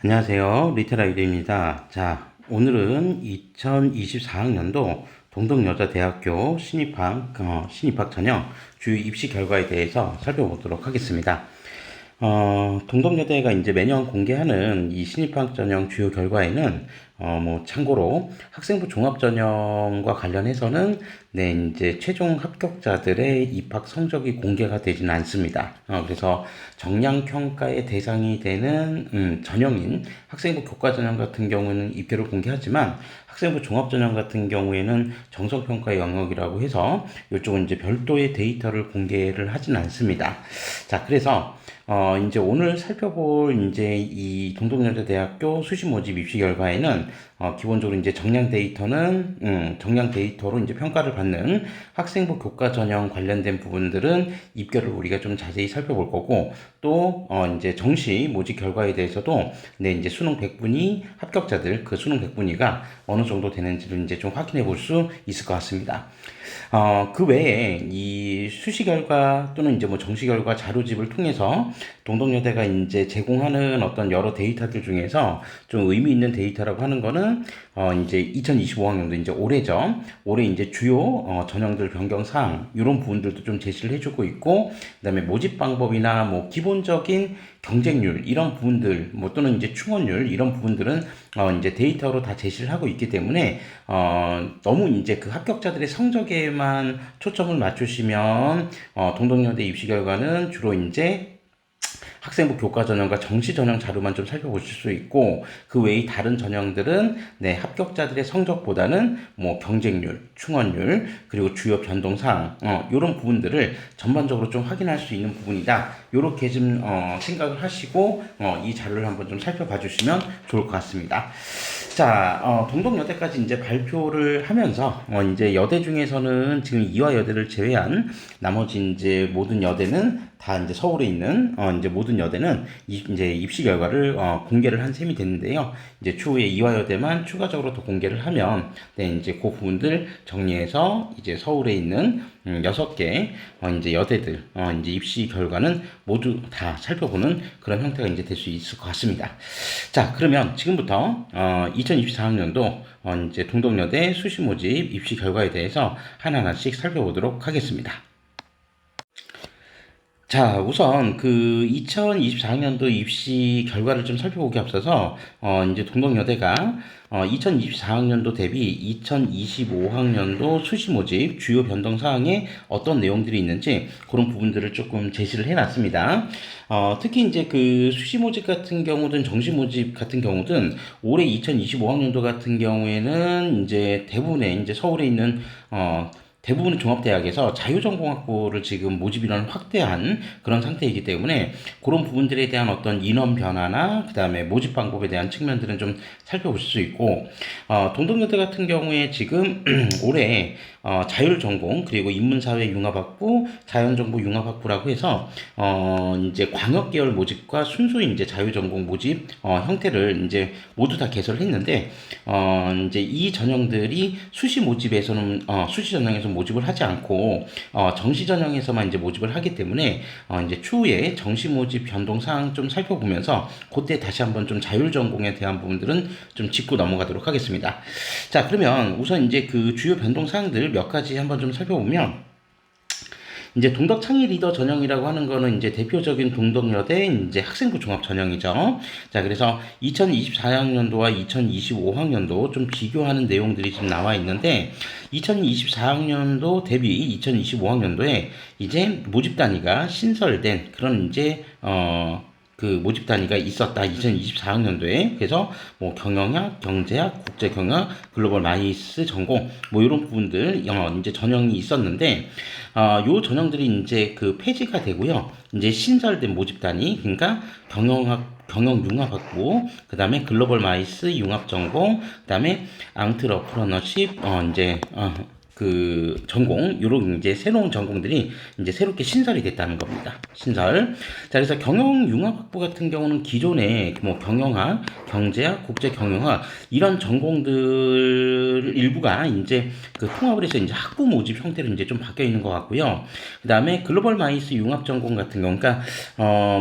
안녕하세요. 리테라이드입니다. 자, 오늘은 2024학년도 동덕여자대학교 신입학 전형 주요 입시 결과에 대해서 살펴보도록 하겠습니다. 동덕여대가 이제 매년 공개하는 이 신입학 전형 주요 결과에는 참고로 학생부 종합전형과 관련해서는 이제 최종 합격자들의 입학 성적이 공개가 되지는 않습니다. 그래서 정량평가의 대상이 되는 전형인 학생부 교과전형 같은 경우는 입결을 공개하지만 학생부 종합전형 같은 경우에는 정성평가 영역이라고 해서 이쪽은 이제 별도의 데이터를 공개를 하진 않습니다. 자, 그래서 이제 오늘 살펴볼 이제 이 동덕여자대학교 수시 모집 입시 결과에는 기본적으로 이제 정량 데이터로 이제 평가를 받는 학생부 교과 전형 관련된 부분들은 입결을 우리가 좀 자세히 살펴볼 거고 또 이제 정시 모집 결과에 대해서도 이제 수능 100분위 합격자들 그 수능 100분위가 어느 정도 되는지를 이제 좀 확인해 볼 수 있을 것 같습니다. 그 외에 이 수시 결과 또는 이제 뭐 정시 결과 자료집을 통해서 동덕여대가 이제 제공하는 어떤 여러 데이터들 중에서 좀 의미 있는 데이터라고 하는 거는 이제 2025학년도 이제 올해죠. 올해 이제 주요 전형들 변경 사항 이런 부분들도 좀 제시를 해주고 있고, 그다음에 모집 방법이나 뭐 기본적인 경쟁률 이런 부분들 뭐 또는 이제 충원율 이런 부분들은 이제 데이터로 다 제시를 하고 있기 때문에 너무 이제 그 합격자들의 성적에만 초점을 맞추시면 동덕여대 입시 결과는 주로 이제 학생부 교과 전형과 정시 전형 자료만 좀 살펴보실 수 있고, 그 외의 다른 전형들은 합격자들의 성적보다는 뭐 경쟁률, 충원율, 그리고 주요 변동사항 이런 부분들을 전반적으로 좀 확인할 수 있는 부분이다. 이렇게 좀 생각을 하시고 이 자료를 한번 좀 살펴봐 주시면 좋을 것 같습니다. 자, 동덕여대까지 이제 발표를 하면서 이제 여대 중에서는 지금 이화여대를 제외한 나머지 이제 모든 여대는 다 이제 서울에 있는 이제 모든 여대는 이제 입시 결과를 공개를 한 셈이 됐는데요. 이제 추후에 이화여대만 추가적으로 더 공개를 하면 이제 그 부분들 정리해서 이제 서울에 있는 6개 이제 여대들 이제 입시 결과는 모두 다 살펴보는 그런 형태가 이제 될 수 있을 것 같습니다. 자, 그러면 지금부터 2024학년도 이제 동덕여대 수시 모집 입시 결과에 대해서 하나하나씩 살펴보도록 하겠습니다. 자, 우선 그 2024학년도 입시 결과를 좀 살펴보기 앞서서 이제 동덕여대가 2024학년도 대비 2025학년도 수시 모집 주요 변동 사항에 어떤 내용들이 있는지 그런 부분들을 조금 제시를 해놨습니다. 특히 이제 그 수시 모집 같은 경우든 정시 모집 같은 경우든 올해 2025학년도 같은 경우에는 이제 대부분의 이제 서울에 있는 대부분의 종합대학에서 자유전공학부를 지금 모집 인원을 확대한 그런 상태이기 때문에 그런 부분들에 대한 어떤 인원 변화나 그 다음에 모집 방법에 대한 측면들은 좀 살펴보실 수 있고, 동덕여대 같은 경우에 지금 올해 자율전공 그리고 인문사회 융합학부, 자연정보 융합학부라고 해서 이제 광역계열 모집과 순수 이제 자유전공 모집 형태를 이제 모두 다 개설을 했는데 이제 이 전형들이 수시 모집에서는 수시 전형에서 모집을 하지 않고 정시 전형에서만 이제 모집을 하기 때문에 이제 추후에 정시 모집 변동 사항 좀 살펴보면서 그때 다시 한번 좀 자율 전공에 대한 부분들은 좀 짚고 넘어가도록 하겠습니다. 자, 그러면 우선 이제 그 주요 변동 사항들 몇 가지 한번 좀 살펴보면, 이제 동덕 창의 리더 전형이라고 하는 거는 이제 대표적인 동덕여대 이제 학생부 종합 전형이죠. 자, 그래서 2024학년도와 2025학년도 좀 비교하는 내용들이 지금 나와 있는데, 2024학년도 대비 2025학년도에 이제 모집 단위가 신설된 그런 이제 그 모집 단위가 있었다. 2024학년도에. 그래서 뭐 경영학, 경제학, 국제경영, 글로벌 마이스 전공 뭐 이런 부분들 이제 전형이 있었는데 요 전형들이 이제 그 폐지가 되고요. 이제 신설된 모집 단위, 그러니까 경영융합학부, 그 다음에 글로벌 마이스 융합전공, 그 다음에 앙트러프러너십, 그 전공, 요런 이제 새로운 전공들이 이제 새롭게 신설이 됐다는 겁니다. 신설. 자, 그래서 경영융합학부 같은 경우는 기존에 뭐 경영학, 경제학, 국제경영학 이런 전공들 일부가 이제 그 통합을 해서 이제 학부 모집 형태로 이제 좀 바뀌어 있는 것 같고요. 그 다음에 글로벌 마이스 융합 전공 같은 경우, 그러니까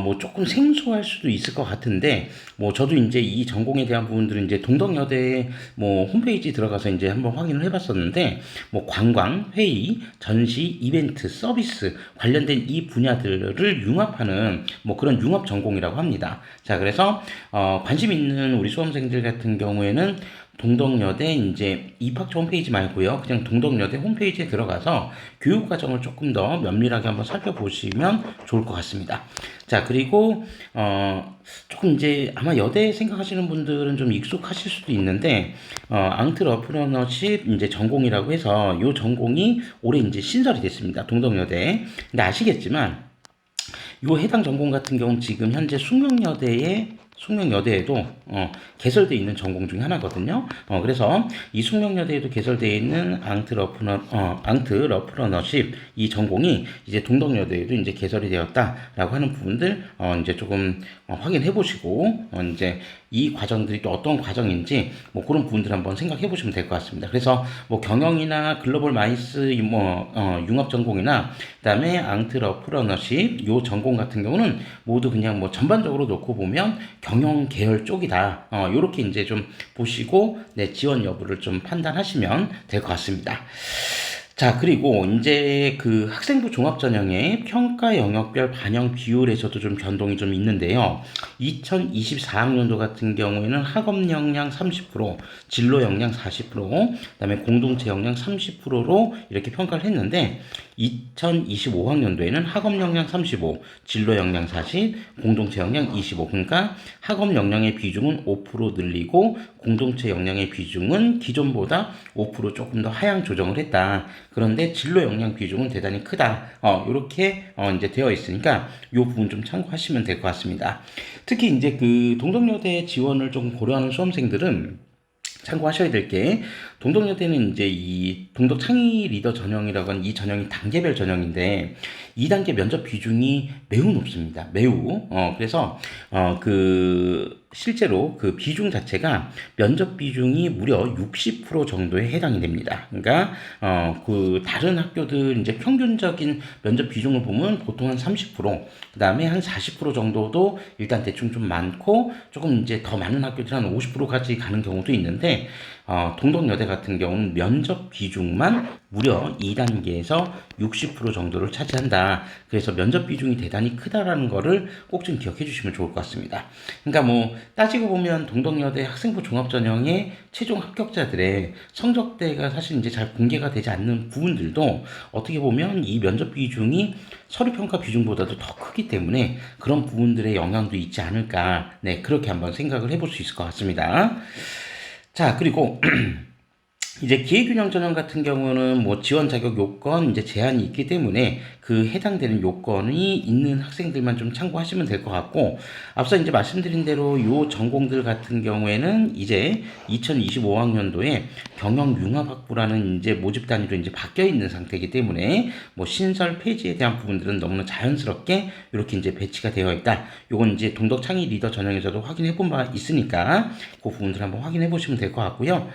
뭐 조금 생소할 수도 있을 것 같은데, 뭐 저도 이제 이 전공에 대한 부분들은 이제 동덕여대 뭐 홈페이지 들어가서 이제 한번 확인을 해봤었는데, 뭐 관광, 회의, 전시, 이벤트, 서비스 관련된 이 분야들을 융합하는 뭐 그런 융합 전공이라고 합니다. 자, 그래서 관심 있는 우리 수험생들 같은 경우에는 동덕여대 이제 입학처 홈페이지 말고요. 그냥 동덕여대 홈페이지에 들어가서 교육과정을 조금 더 면밀하게 한번 살펴보시면 좋을 것 같습니다. 자, 그리고 조금 이제 아마 여대 생각하시는 분들은 좀 익숙하실 수도 있는데, 앙트러프러너십 이제 전공이라고 해서 이 전공이 올해 이제 신설이 됐습니다. 동덕여대. 근데 아시겠지만 요 해당 전공 같은 경우는 지금 현재 숙명여대에도 개설되어 있는 전공 중에 하나거든요. 그래서 이 숙명여대에도 개설되어 있는 앙트러프러너십 이 전공이 이제 동덕여대에도 이제 개설이 되었다라고 하는 부분들 이제 조금 확인해 보시고 이제 이 과정들이 또 어떤 과정인지 뭐 그런 부분들 한번 생각해 보시면 될 것 같습니다. 그래서 뭐 경영이나 글로벌 마이스 뭐 융합 전공이나 그다음에 앙트러프러너십 요 전공 같은 경우는 모두 그냥 뭐 전반적으로 놓고 보면 경영 계열 쪽이다. 요렇게 이제 좀 보시고 네, 지원 여부를 좀 판단하시면 될 것 같습니다. 자, 그리고 이제 그 학생부 종합전형의 평가 영역별 반영 비율에서도 좀 변동이 좀 있는데요. 2024학년도 같은 경우에는 학업 역량 30%, 진로 역량 40%, 그다음에 공동체 역량 30%로 이렇게 평가를 했는데, 2025학년도에는 학업 역량 35, 진로 역량 40, 공동체 역량 25. 그러니까 학업 역량의 비중은 5% 늘리고 공동체 역량의 비중은 기존보다 5% 조금 더 하향 조정을 했다. 그런데 진로 역량 비중은 대단히 크다. 이렇게 이제 되어 있으니까 이 부분 좀 참고하시면 될 것 같습니다. 특히 이제 그 동덕여대 지원을 좀 고려하는 수험생들은 참고하셔야 될 게, 동덕여대는 이제 이 동덕 창의 리더 전형이라고 하는 이 전형이 단계별 전형인데 2단계 면접 비중이 매우 높습니다. 매우. 그래서 그 실제로 그 비중 자체가 면접 비중이 무려 60% 정도에 해당이 됩니다. 그러니까 그 다른 학교들 이제 평균적인 면접 비중을 보면 보통 한 30%, 그다음에 한 40% 정도도 일단 대충 좀 많고, 조금 이제 더 많은 학교들 한 50%까지 가는 경우도 있는데, 동덕여대 같은 경우는 면접 비중만 무려 2단계에서 60% 정도를 차지한다. 그래서 면접 비중이 대단히 크다라는 거를 꼭 좀 기억해 주시면 좋을 것 같습니다. 그러니까 뭐 따지고 보면 동덕여대 학생부 종합전형의 최종 합격자들의 성적대가 사실 이제 잘 공개가 되지 않는 부분들도 어떻게 보면 이 면접 비중이 서류평가 비중보다도 더 크기 때문에 그런 부분들의 영향도 있지 않을까. 네, 그렇게 한번 생각을 해볼 수 있을 것 같습니다. 자, 그리고 이제 기회균형 전형 같은 경우는 뭐 지원 자격 요건 이제 제한이 있기 때문에 그 해당되는 요건이 있는 학생들만 좀 참고하시면 될 것 같고, 앞서 이제 말씀드린 대로 요 전공들 같은 경우에는 이제 2025학년도에 경영융합학부라는 이제 모집 단위로 이제 바뀌어 있는 상태이기 때문에 뭐 신설 폐지에 대한 부분들은 너무나 자연스럽게 이렇게 이제 배치가 되어 있다. 요건 이제 동덕 창의 리더 전형에서도 확인해 본 바 있으니까 그 부분들 한번 확인해 보시면 될 것 같고요.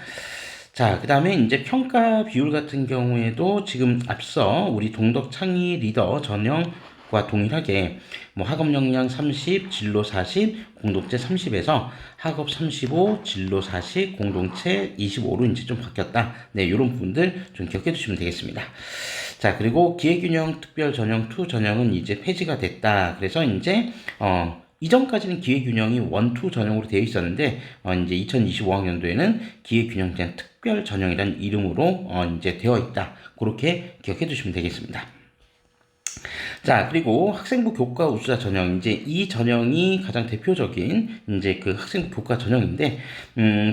자, 그 다음에 이제 평가 비율 같은 경우에도 지금 앞서 우리 동덕 창의 리더 전형과 동일하게 뭐 학업 역량 30, 진로 40, 공동체 30에서 학업 35, 진로 40, 공동체 25로 이제 좀 바뀌었다. 네, 이런 부분들 좀 기억해 두시면 되겠습니다. 자, 그리고 기회균형 특별 전형 2 전형은 이제 폐지가 됐다. 그래서 이제 이전까지는 기회균형이 1, 2 전형으로 되어 있었는데 이제 2025학년도에는 기회균형 제한 특별 전형이라는 이름으로 이제 되어 있다. 그렇게 기억해 두시면 되겠습니다. 자, 그리고 학생부 교과 우수자 전형, 이제 이 전형이 가장 대표적인 이제 그 학생부 교과 전형인데,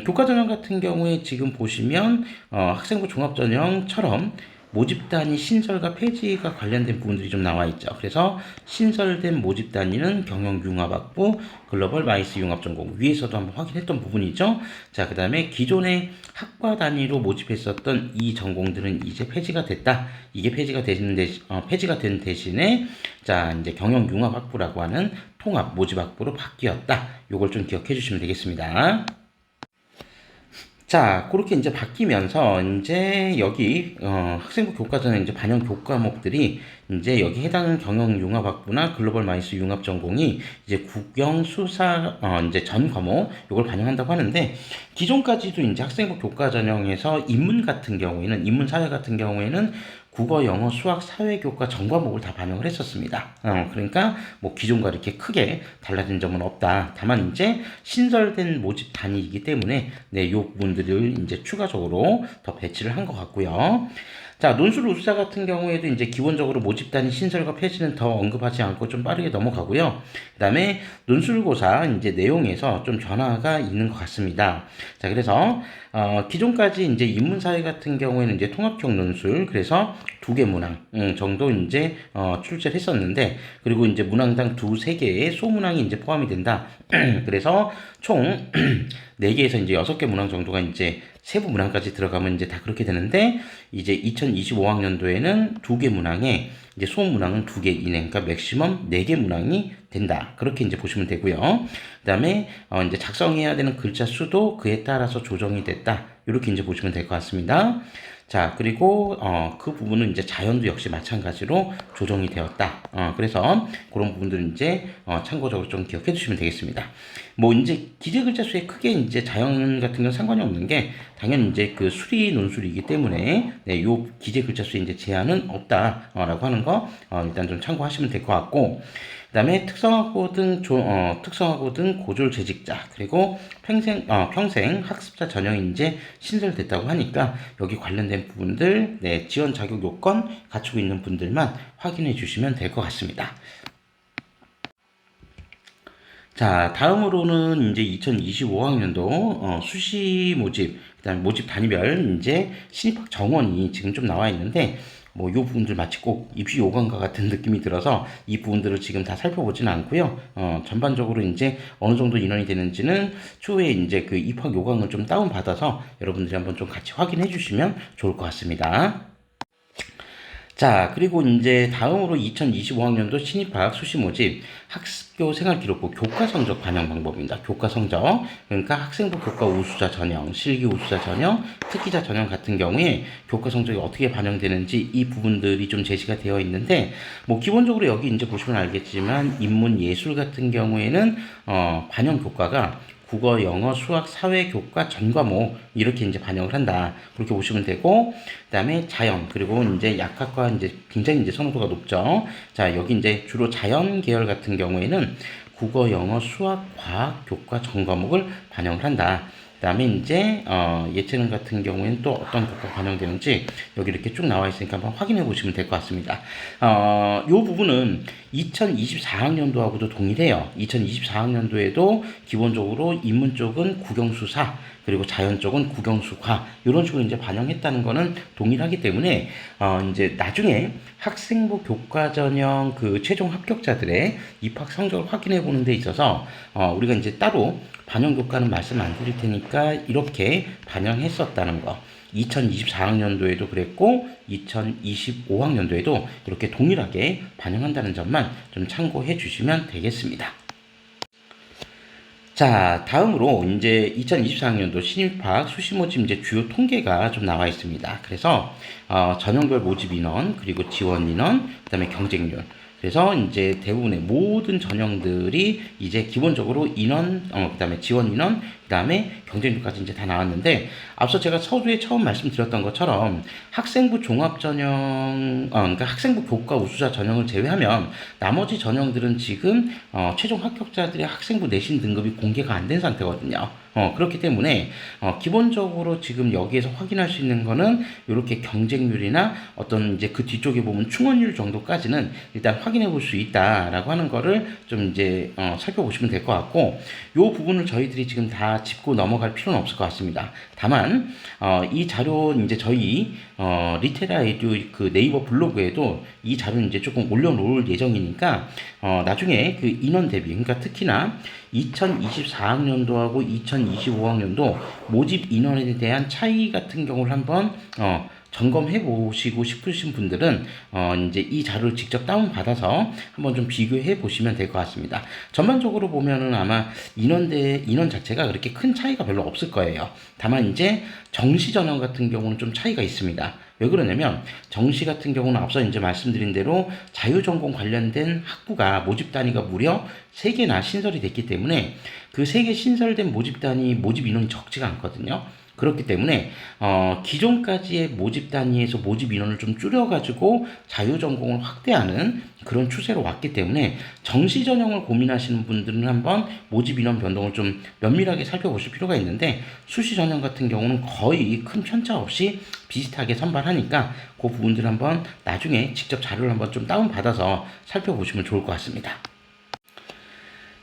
교과 전형 같은 경우에 지금 보시면 학생부 종합 전형처럼 모집 단위 신설과 폐지가 관련된 부분들이 좀 나와 있죠. 그래서 신설된 모집 단위는 경영융합학부, 글로벌 마이스 융합전공 위에서도 한번 확인했던 부분이죠. 자, 그 다음에 기존의 학과 단위로 모집했었던 이 전공들은 이제 폐지가 됐다. 이게 폐지가 된 대신에 자, 이제 경영융합학부라고 하는 통합 모집학부로 바뀌었다. 요걸 좀 기억해 주시면 되겠습니다. 자, 그렇게 이제 바뀌면서 이제 여기 학생부 교과전에 이제 반영 교과목들이 이제 여기 해당 경영융합학부나 글로벌 마이스 융합전공이 이제 국영 수사 이제 전 과목 요걸 반영한다고 하는데 기존까지도 이제 학생부 교과전형에서 인문 사회 같은 경우에는 국어, 영어, 수학, 사회교과 전 과목을 다 반영을 했었습니다. 그러니까 뭐 기존과 이렇게 크게 달라진 점은 없다. 다만 이제 신설된 모집 단위이기 때문에 네, 요 부분들을 이제 추가적으로 더 배치를 한 것 같고요. 자, 논술 우수자 같은 경우에도 이제 기본적으로 모집 단위 신설과 폐지는 더 언급하지 않고 좀 빠르게 넘어가고요. 그 다음에 논술고사 이제 내용에서 좀 변화가 있는 것 같습니다. 자, 그래서 기존까지 이제 인문사회 같은 경우에는 이제 통합형 논술, 그래서 2개 문항 정도 이제 출제를 했었는데, 그리고 이제 문항당 2-3개의 소문항이 이제 포함이 된다. 그래서 총 4개에서 이제 6개 문항 정도가 이제 세부 문항까지 들어가면 이제 다 그렇게 되는데, 이제 2025학년도에는 2개 문항에 이제 소문항은 2개 이내, 그러니까 맥시멈 4개 문항이 된다. 그렇게 이제 보시면 되고요. 그 다음에 이제 작성해야 되는 글자 수도 그에 따라서 조정이 됐다. 이렇게 이제 보시면 될 것 같습니다. 자, 그리고 그 부분은 이제 자연도 역시 마찬가지로 조정이 되었다. 그래서 그런 부분들은 이제 참고적으로 좀 기억해 주시면 되겠습니다. 뭐 이제 기재 글자 수에 크게 이제 자연 같은 건 상관이 없는 게 당연히 이제 그 수리 논술이기 때문에 네, 요 기재 글자 수에 이제 제한은 없다라고 하는 거 일단 좀 참고하시면 될 것 같고, 그 다음에 특성화고 등 고졸 재직자, 그리고 평생 학습자 전형이 이제 신설됐다고 하니까 여기 관련된 부분들, 네, 지원 자격 요건 갖추고 있는 분들만 확인해 주시면 될 것 같습니다. 자, 다음으로는 이제 2025학년도 수시 모집, 그다음에 모집 단위별 이제 신입학 정원이 지금 좀 나와 있는데, 뭐 요 부분들 마치 꼭 입시 요강과 같은 느낌이 들어서 이 부분들을 지금 다 살펴보지는 않고요. 전반적으로 이제 어느 정도 인원이 되는지는 추후에 이제 그 입학 요강을 좀 다운 받아서 여러분들이 한번 좀 같이 확인해 주시면 좋을 것 같습니다. 자, 그리고 이제 다음으로 2025학년도 신입학 수시 모집 학습교 생활기록부 교과 성적 반영 방법입니다. 교과 성적. 그러니까 학생부 교과 우수자 전형, 실기 우수자 전형, 특기자 전형 같은 경우에 교과 성적이 어떻게 반영되는지 이 부분들이 좀 제시가 되어 있는데, 뭐 기본적으로 여기 이제 보시면 알겠지만 인문 예술 같은 경우에는 반영 교과가 국어, 영어, 수학, 사회, 교과 전 과목 이렇게 이제 반영을 한다. 그렇게 보시면 되고, 그다음에 자연, 그리고 이제 약학과 이제 굉장히 이제 선호도가 높죠. 자, 여기 이제 주로 자연 계열 같은 경우에는 국어, 영어, 수학, 과학, 교과 전 과목을 반영을 한다. 그다음에 이제 예체능 같은 경우에는 또 어떤 교과가 반영되는지 여기 이렇게 쭉 나와 있으니까 한번 확인해 보시면 될 것 같습니다. 요 부분은 2024학년도하고도 동일해요. 2024학년도에도 기본적으로 인문 쪽은 국영수사, 그리고 자연 쪽은 국영수과 이런 식으로 이제 반영했다는 거는 동일하기 때문에 이제 나중에 학생부 교과 전형 그 최종 합격자들의 입학 성적을 확인해 보는 데 있어서 우리가 이제 따로 반영 교과는 말씀 안 드릴 테니까 이렇게 반영했었다는 거. 2024학년도에도 그랬고 2025학년도에도 이렇게 동일하게 반영한다는 점만 좀 참고해 주시면 되겠습니다. 자, 다음으로 이제 2024학년도 신입학 수시 모집 이제 주요 통계가 좀 나와 있습니다. 그래서 전형별 모집 인원, 그리고 지원 인원, 그다음에 경쟁률. 그래서 이제 대부분의 모든 전형들이 이제 기본적으로 인원, 그다음에 지원 인원, 그다음에 경쟁률까지 이제 다 나왔는데, 앞서 제가 서두에 처음 말씀드렸던 것처럼 학생부 종합 전형, 그러니까 학생부 교과 우수자 전형을 제외하면 나머지 전형들은 지금 최종 합격자들의 학생부 내신 등급이 공개가 안 된 상태거든요. 그렇기 때문에 기본적으로 지금 여기에서 확인할 수 있는 거는 이렇게 경쟁률이나 어떤 이제 그 뒤쪽에 보면 충원율 정도까지는 일단 확인해 볼 수 있다라고 하는 거를 좀 이제 살펴보시면 될 것 같고, 요 부분을 저희들이 지금 다 짚고 넘어갈 필요는 없을 것 같습니다. 다만 이 자료 이제 저희 리테라 에듀 그 네이버 블로그에도 이 자료는 이제 조금 올려놓을 예정이니까 나중에 그 인원 대비, 그러니까 특히나 2024학년도하고 2025학년도 모집 인원에 대한 차이 같은 경우를 한번 점검해 보시고 싶으신 분들은 이제 이 자료를 직접 다운 받아서 한번 좀 비교해 보시면 될 것 같습니다. 전반적으로 보면은 아마 인원 자체가 그렇게 큰 차이가 별로 없을 거예요. 다만 이제 정시 전형 같은 경우는 좀 차이가 있습니다. 왜 그러냐면 정시 같은 경우는 앞서 이제 말씀드린 대로 자유전공 관련된 학부가 모집 단위가 무려 3개나 신설이 됐기 때문에 그 3개 신설된 모집 단위 모집 인원이 적지가 않거든요. 그렇기 때문에 기존까지의 모집 단위에서 모집 인원을 좀 줄여가지고 자유전공을 확대하는 그런 추세로 왔기 때문에 정시 전형을 고민하시는 분들은 한번 모집 인원 변동을 좀 면밀하게 살펴보실 필요가 있는데, 수시 전형 같은 경우는 거의 큰 편차 없이 비슷하게 선발하니까 그 부분들 한번 나중에 직접 자료를 한번 좀 다운받아서 살펴보시면 좋을 것 같습니다.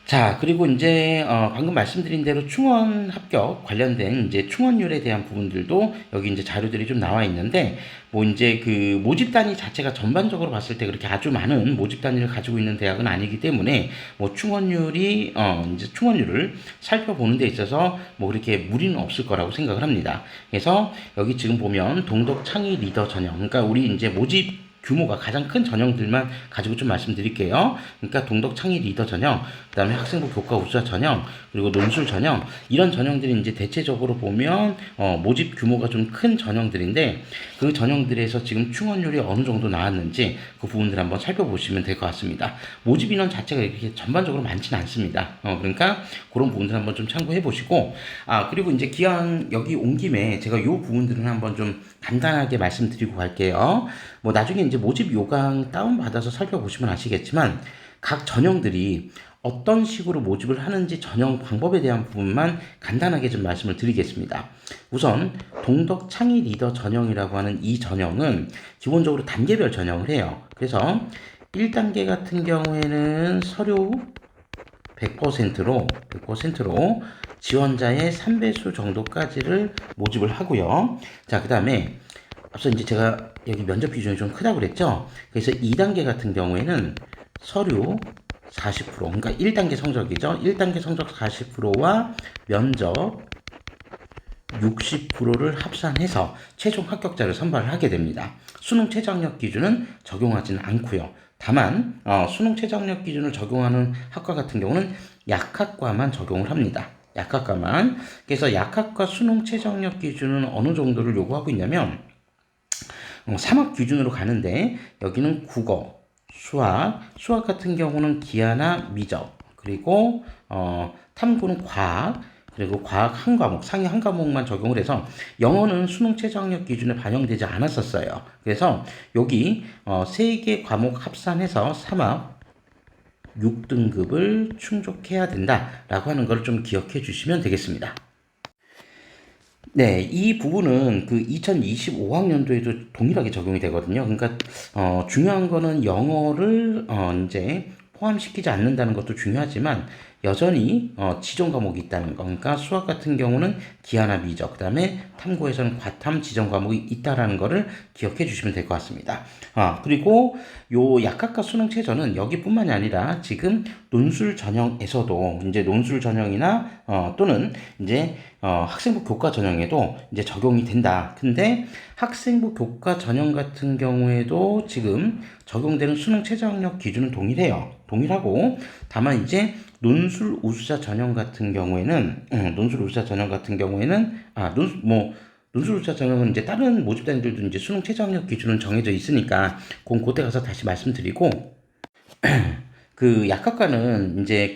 자, 그리고 이제 방금 말씀드린 대로 충원 합격 관련된 이제 충원률에 대한 부분들도 여기 이제 자료들이 좀 나와 있는데, 뭐 이제 그 모집 단위 자체가 전반적으로 봤을 때 그렇게 아주 많은 모집 단위를 가지고 있는 대학은 아니기 때문에 뭐 충원률이 이제 충원률을 살펴보는 데 있어서 뭐 그렇게 무리는 없을 거라고 생각을 합니다. 그래서 여기 지금 보면 동덕 창의 리더 전형, 그러니까 우리 이제 모집 규모가 가장 큰 전형들만 가지고 좀 말씀드릴게요. 그러니까 동덕 창의 리더 전형, 그 다음에 학생부 교과 우수자 전형, 그리고 논술 전형, 이런 전형들이 이제 대체적으로 보면 모집 규모가 좀 큰 전형들인데, 그 전형들에서 지금 충원률이 어느 정도 나왔는지 그 부분들 한번 살펴보시면 될 것 같습니다. 모집 인원 자체가 이렇게 전반적으로 많지는 않습니다. 그러니까 그런 부분들 한번 좀 참고해 보시고, 그리고 이제 기왕 여기 온 김에 제가 요 부분들은 한번 좀 간단하게 말씀드리고 갈게요. 뭐 나중에 이제 모집 요강 다운받아서 살펴보시면 아시겠지만 각 전형들이 어떤 식으로 모집을 하는지 전형 방법에 대한 부분만 간단하게 좀 말씀을 드리겠습니다. 우선 동덕 창의 리더 전형이라고 하는 이 전형은 기본적으로 단계별 전형을 해요. 그래서 1단계 같은 경우에는 서류 100%로 지원자의 3배수 정도까지를 모집을 하고요. 자, 그 다음에 앞서 이제 제가 여기 면접 비중이 좀 크다고 그랬죠? 그래서 2단계 같은 경우에는 서류 40%, 그러니까 1단계 성적이죠. 1단계 성적 40%와 면접 60%를 합산해서 최종 합격자를 선발을 하게 됩니다. 수능 최저학력 기준은 적용하지는 않고요. 다만 수능 최저학력 기준을 적용하는 학과 같은 경우는 약학과만 적용을 합니다. 약학과만. 그래서 약학과 수능 최저학력 기준은 어느 정도를 요구하고 있냐면 3학 기준으로 가는데, 여기는 국어, 수학 같은 경우는 기하나 미적, 그리고 탐구는 과학, 그리고 과학 한 과목, 상위 한 과목만 적용을 해서 영어는 수능 최저학력 기준에 반영되지 않았었어요. 그래서 여기 3개 과목 합산해서 3학 6등급을 충족해야 된다라고 하는 걸 좀 기억해 주시면 되겠습니다. 네, 이 부분은 그 2025학년도에도 동일하게 적용이 되거든요. 그러니까 중요한 거는 영어를 이제 포함시키지 않는다는 것도 중요하지만 여전히 지정 과목이 있다는 거. 그러니까 수학 같은 경우는 기하나 미적, 그 다음에 탐구에서는 과탐 지정 과목이 있다라는 거를 기억해 주시면 될 것 같습니다. 그리고 요 약학과 수능 최저는 여기뿐만이 아니라 지금 논술 전형에서도 이제 논술 전형이나 또는 이제 학생부 교과 전형에도 이제 적용이 된다. 근데 학생부 교과 전형 같은 경우에도 지금 적용되는 수능 최저학력 기준은 동일해요. 동일하고, 다만 이제 논술 우수자 전형 같은 경우에는 논술 우수자 전형은 이제 다른 모집단들도 이제 수능 최저학력 기준은 정해져 있으니까 그때 가서 다시 말씀드리고, 그 약학과는 이제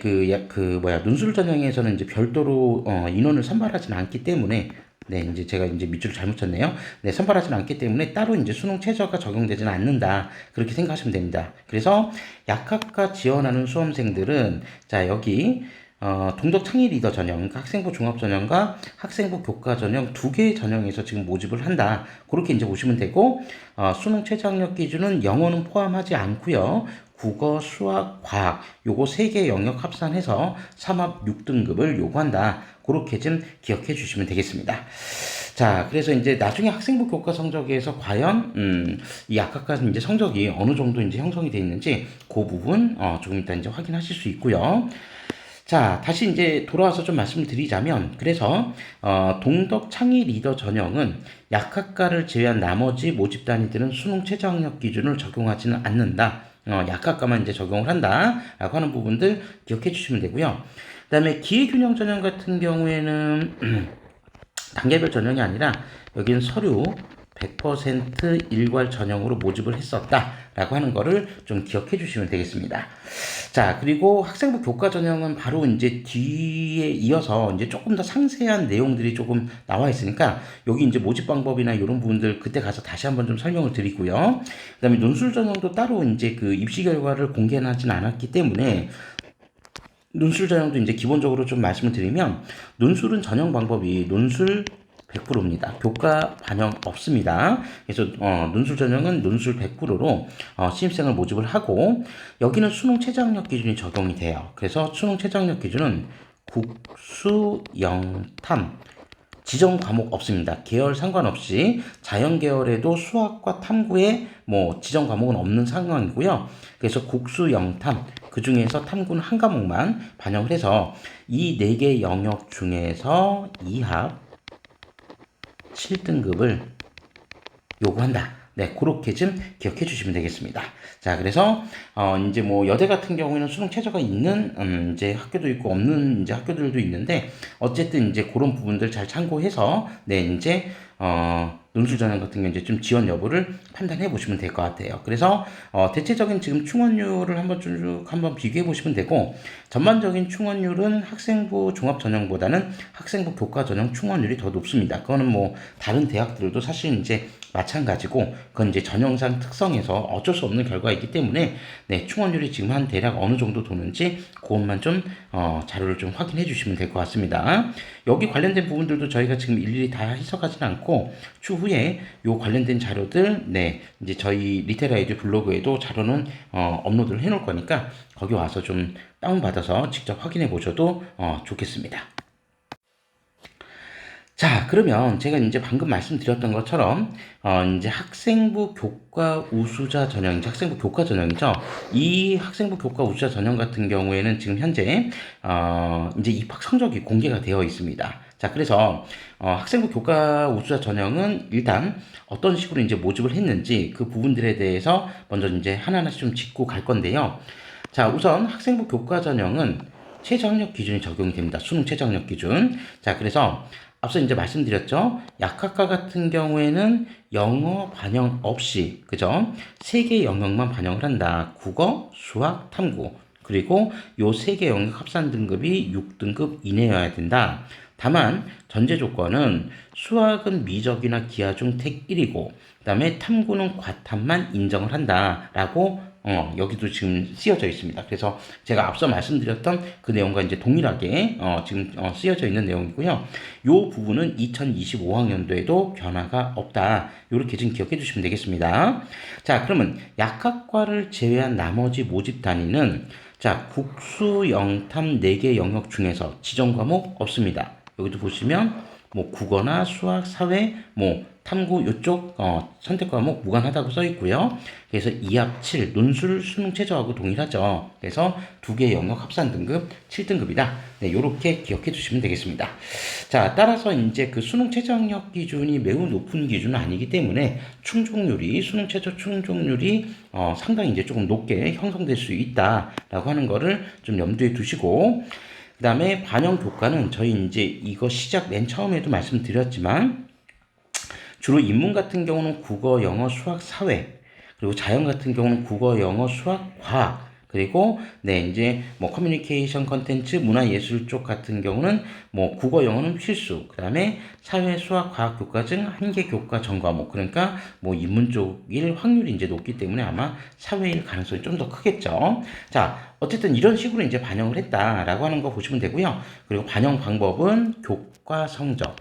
논술 전형에서는 이제 별도로 인원을 선발하지는 않기 때문에, 네, 이제 제가 이제 밑줄을 잘못 쳤네요. 네, 선발하지는 않기 때문에 따로 이제 수능 최저가 적용되지는 않는다. 그렇게 생각하시면 됩니다. 그래서 약학과 지원하는 수험생들은 자, 여기 동덕 창의 리더 전형, 그러니까 학생부 종합 전형과 학생부 교과 전형 두 개의 전형에서 지금 모집을 한다. 그렇게 이제 보시면 되고, 수능 최저 학력 기준은 영어는 포함하지 않고요. 국어, 수학, 과학 요거 세 개 영역 합산해서 삼합 6등급을 요구한다. 그렇게 좀 기억해 주시면 되겠습니다. 자, 그래서 이제 나중에 학생부 교과 성적에서 과연 이 아까 이제 성적이 어느 정도 이제 형성이 되어 있는지 그 부분 조금 이따 이제 확인하실 수 있고요. 자, 다시 이제 돌아와서 좀 말씀을 드리자면, 그래서, 동덕 창의 리더 전형은 약학과를 제외한 나머지 모집 단위들은 수능 최저 학력 기준을 적용하지는 않는다. 약학과만 이제 적용을 한다. 라고 하는 부분들 기억해 주시면 되고요. 그 다음에 기회균형 전형 같은 경우에는, 단계별 전형이 아니라, 여기는 서류 100% 일괄 전형으로 모집을 했었다라고 하는 거를 좀 기억해 주시면 되겠습니다. 자, 그리고 학생부 교과 전형은 바로 이제 뒤에 이어서 이제 조금 더 상세한 내용들이 조금 나와 있으니까 여기 이제 모집 방법이나 이런 부분들 그때 가서 다시 한번 좀 설명을 드리고요. 그다음에 논술 전형도 따로 이제 그 입시 결과를 공개하진 않았기 때문에 논술 전형도 이제 기본적으로 좀 말씀을 드리면 논술은 전형 방법이 논술 100%입니다. 교과 반영 없습니다. 그래서 논술 전형은 논술 100%로 신입생을 모집을 하고 여기는 수능 최저학력 기준이 적용이 돼요. 그래서 수능 최저학력 기준은 국수 영탐 지정 과목 없습니다. 계열 상관없이 자연 계열에도 수학과 탐구에 뭐 지정 과목은 없는 상황이고요. 그래서 국수 영탐 그 중에서 탐구는 한 과목만 반영을 해서 이 네 개 영역 중에서 2합 7등급을 요구한다. 네, 그렇게 좀 기억해 주시면 되겠습니다. 자, 그래서, 이제 뭐, 여대 같은 경우에는 수능 최저가 있는, 이제 학교도 있고, 없는 이제 학교들도 있는데, 어쨌든 이제 그런 부분들 잘 참고해서, 네, 이제, 논술 전형 같은 경우 이제 좀 지원 여부를 판단해 보시면 될 것 같아요. 그래서, 대체적인 지금 충원율을 한번 비교해 보시면 되고, 전반적인 충원율은 학생부 종합 전형보다는 학생부 교과 전형 충원율이 더 높습니다. 그거는 뭐, 다른 대학들도 사실 이제 마찬가지고 그건 이제 전형상 특성에서 어쩔 수 없는 결과이기 때문에 네, 충원율이 지금 한 대략 어느 정도 도는지 그것만 좀 자료를 좀 확인해 주시면 될 것 같습니다. 여기 관련된 부분들도 저희가 지금 일일이 다 해석하지는 않고 추후에 요 관련된 자료들 네, 이제 저희 리테라이드 블로그에도 자료는 업로드를 해 놓을 거니까 거기 와서 좀 다운받아서 직접 확인해 보셔도 좋겠습니다. 자, 그러면 제가 이제 방금 말씀드렸던 것처럼, 이제 학생부 교과 우수자 전형, 이제 학생부 교과 전형이죠. 이 학생부 교과 우수자 전형 같은 경우에는 지금 현재, 이제 입학 성적이 공개가 되어 있습니다. 자, 그래서, 학생부 교과 우수자 전형은 일단 어떤 식으로 이제 모집을 했는지 그 부분들에 대해서 먼저 이제 하나하나씩 좀 짚고 갈 건데요. 자, 우선 학생부 교과 전형은 최저학력 기준이 적용이 됩니다. 수능 최저학력 기준. 자, 그래서 앞서 이제 말씀드렸죠. 약학과 같은 경우에는 영어 반영 없이, 그죠? 세 개 영역만 반영을 한다. 국어, 수학, 탐구. 그리고 요 세 개 영역 합산 등급이 6등급 이내여야 된다. 다만 전제 조건은 수학은 미적이나 기하 중 택 1이고 그다음에 탐구는 과탐만 인정을 한다라고 여기도 지금 쓰여져 있습니다. 그래서 제가 앞서 말씀드렸던 그 내용과 이제 동일하게 지금 쓰여져 있는 내용이고요. 요 부분은 2025학년도에도 변화가 없다. 이렇게 지금 기억해 주시면 되겠습니다. 자, 그러면 약학과를 제외한 나머지 모집 단위는 자, 국수, 영탐 4개 영역 중에서 지정 과목 없습니다. 여기도 보시면 뭐 국어나 수학, 사회, 뭐 탐구 요쪽 선택 과목 무관하다고 써 있고요. 그래서 2합 7 논술 수능 최저하고 동일하죠. 그래서 두 개 영역 합산 등급 7등급이다. 네, 이렇게 기억해 주시면 되겠습니다. 자, 따라서 이제 그 수능 최저 학력 기준이 매우 높은 기준은 아니기 때문에 충족률이 수능 최저 충족률이 상당히 이제 조금 높게 형성될 수 있다라고 하는 거를 좀 염두에 두시고 그 다음에 반영 교과는 저희 이제 이거 시작 맨 처음에도 말씀드렸지만 주로 인문 같은 경우는 국어, 영어, 수학, 사회 그리고 자연 같은 경우는 국어, 영어, 수학, 과학 그리고 네, 이제 뭐 커뮤니케이션 컨텐츠, 문화예술 쪽 같은 경우는 뭐 국어, 영어는 필수. 그다음에 사회, 수학, 과학, 교과 등 한 개 교과 전 과목. 그러니까 뭐 인문 쪽일 확률이 이제 높기 때문에 아마 사회일 가능성이 좀 더 크겠죠. 자, 어쨌든 이런 식으로 이제 반영을 했다라고 하는 거 보시면 되고요. 그리고 반영 방법은 교과 성적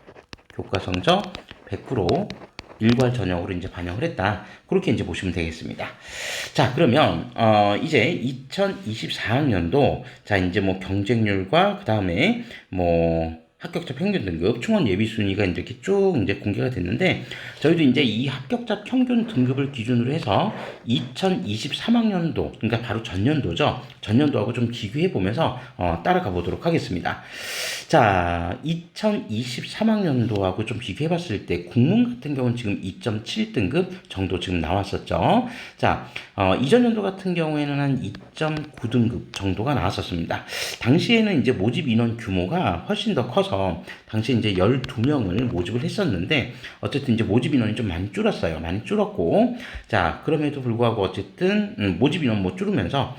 100% 일괄 전형으로 이제 반영을 했다. 그렇게 이제 보시면 되겠습니다. 자, 그러면 이제 2024학년도 자 이제 뭐 경쟁률과 그 다음에 뭐 합격자 평균 등급, 충원 예비 순위가 이렇게 쭉 이제 공개가 됐는데 저희도 이제 이 합격자 평균 등급을 기준으로 해서 2023학년도 그러니까 바로 전년도죠. 전년도하고 좀 비교해 보면서 따라가 보도록 하겠습니다. 자, 2023학년도하고 좀 비교해 봤을 때 국문 같은 경우는 지금 2.7등급 정도 지금 나왔었죠. 자, 이전 연도 같은 경우에는 한 2.9등급 정도가 나왔었습니다. 당시에는 이제 모집 인원 규모가 훨씬 더 커서 당시 이제 12명을 모집을 했었는데 어쨌든 이제 모집 인원이 좀 많이 줄었어요. 많이 줄었고 자, 그럼에도 불구하고 어쨌든 모집 인원 뭐 줄으면서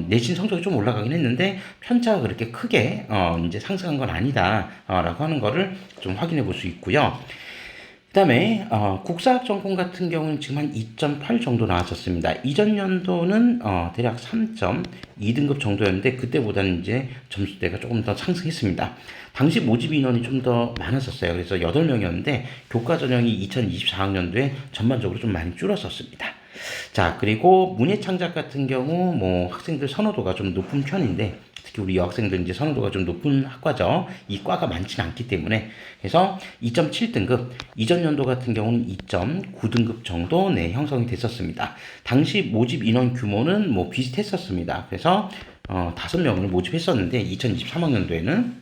내신 성적이 좀 올라가긴 했는데 편차가 그렇게 크게 이제 상승한 건 아니다 라고 하는 거를 좀 확인해 볼 수 있고요. 그 다음에 국사학 전공 같은 경우는 지금 한 2.8 정도 나왔었습니다. 이전 연도는 대략 3.2등급 정도였는데 그때보다는 이제 점수대가 조금 더 상승했습니다. 당시 모집 인원이 좀 더 많았었어요. 그래서 8명이었는데 교과 전형이 2024학년도에 전반적으로 좀 많이 줄었었습니다. 자, 그리고 문예창작 같은 경우 뭐 학생들 선호도가 좀 높은 편인데 특히 우리 여학생들 이제 선호도가 좀 높은 학과죠. 이 과가 많지는 않기 때문에 그래서 2.7등급 이전 연도 같은 경우는 2.9등급 정도 네, 형성이 됐었습니다. 당시 모집 인원 규모는 뭐 비슷했었습니다. 그래서 5명을 모집했었는데 2023학년도에는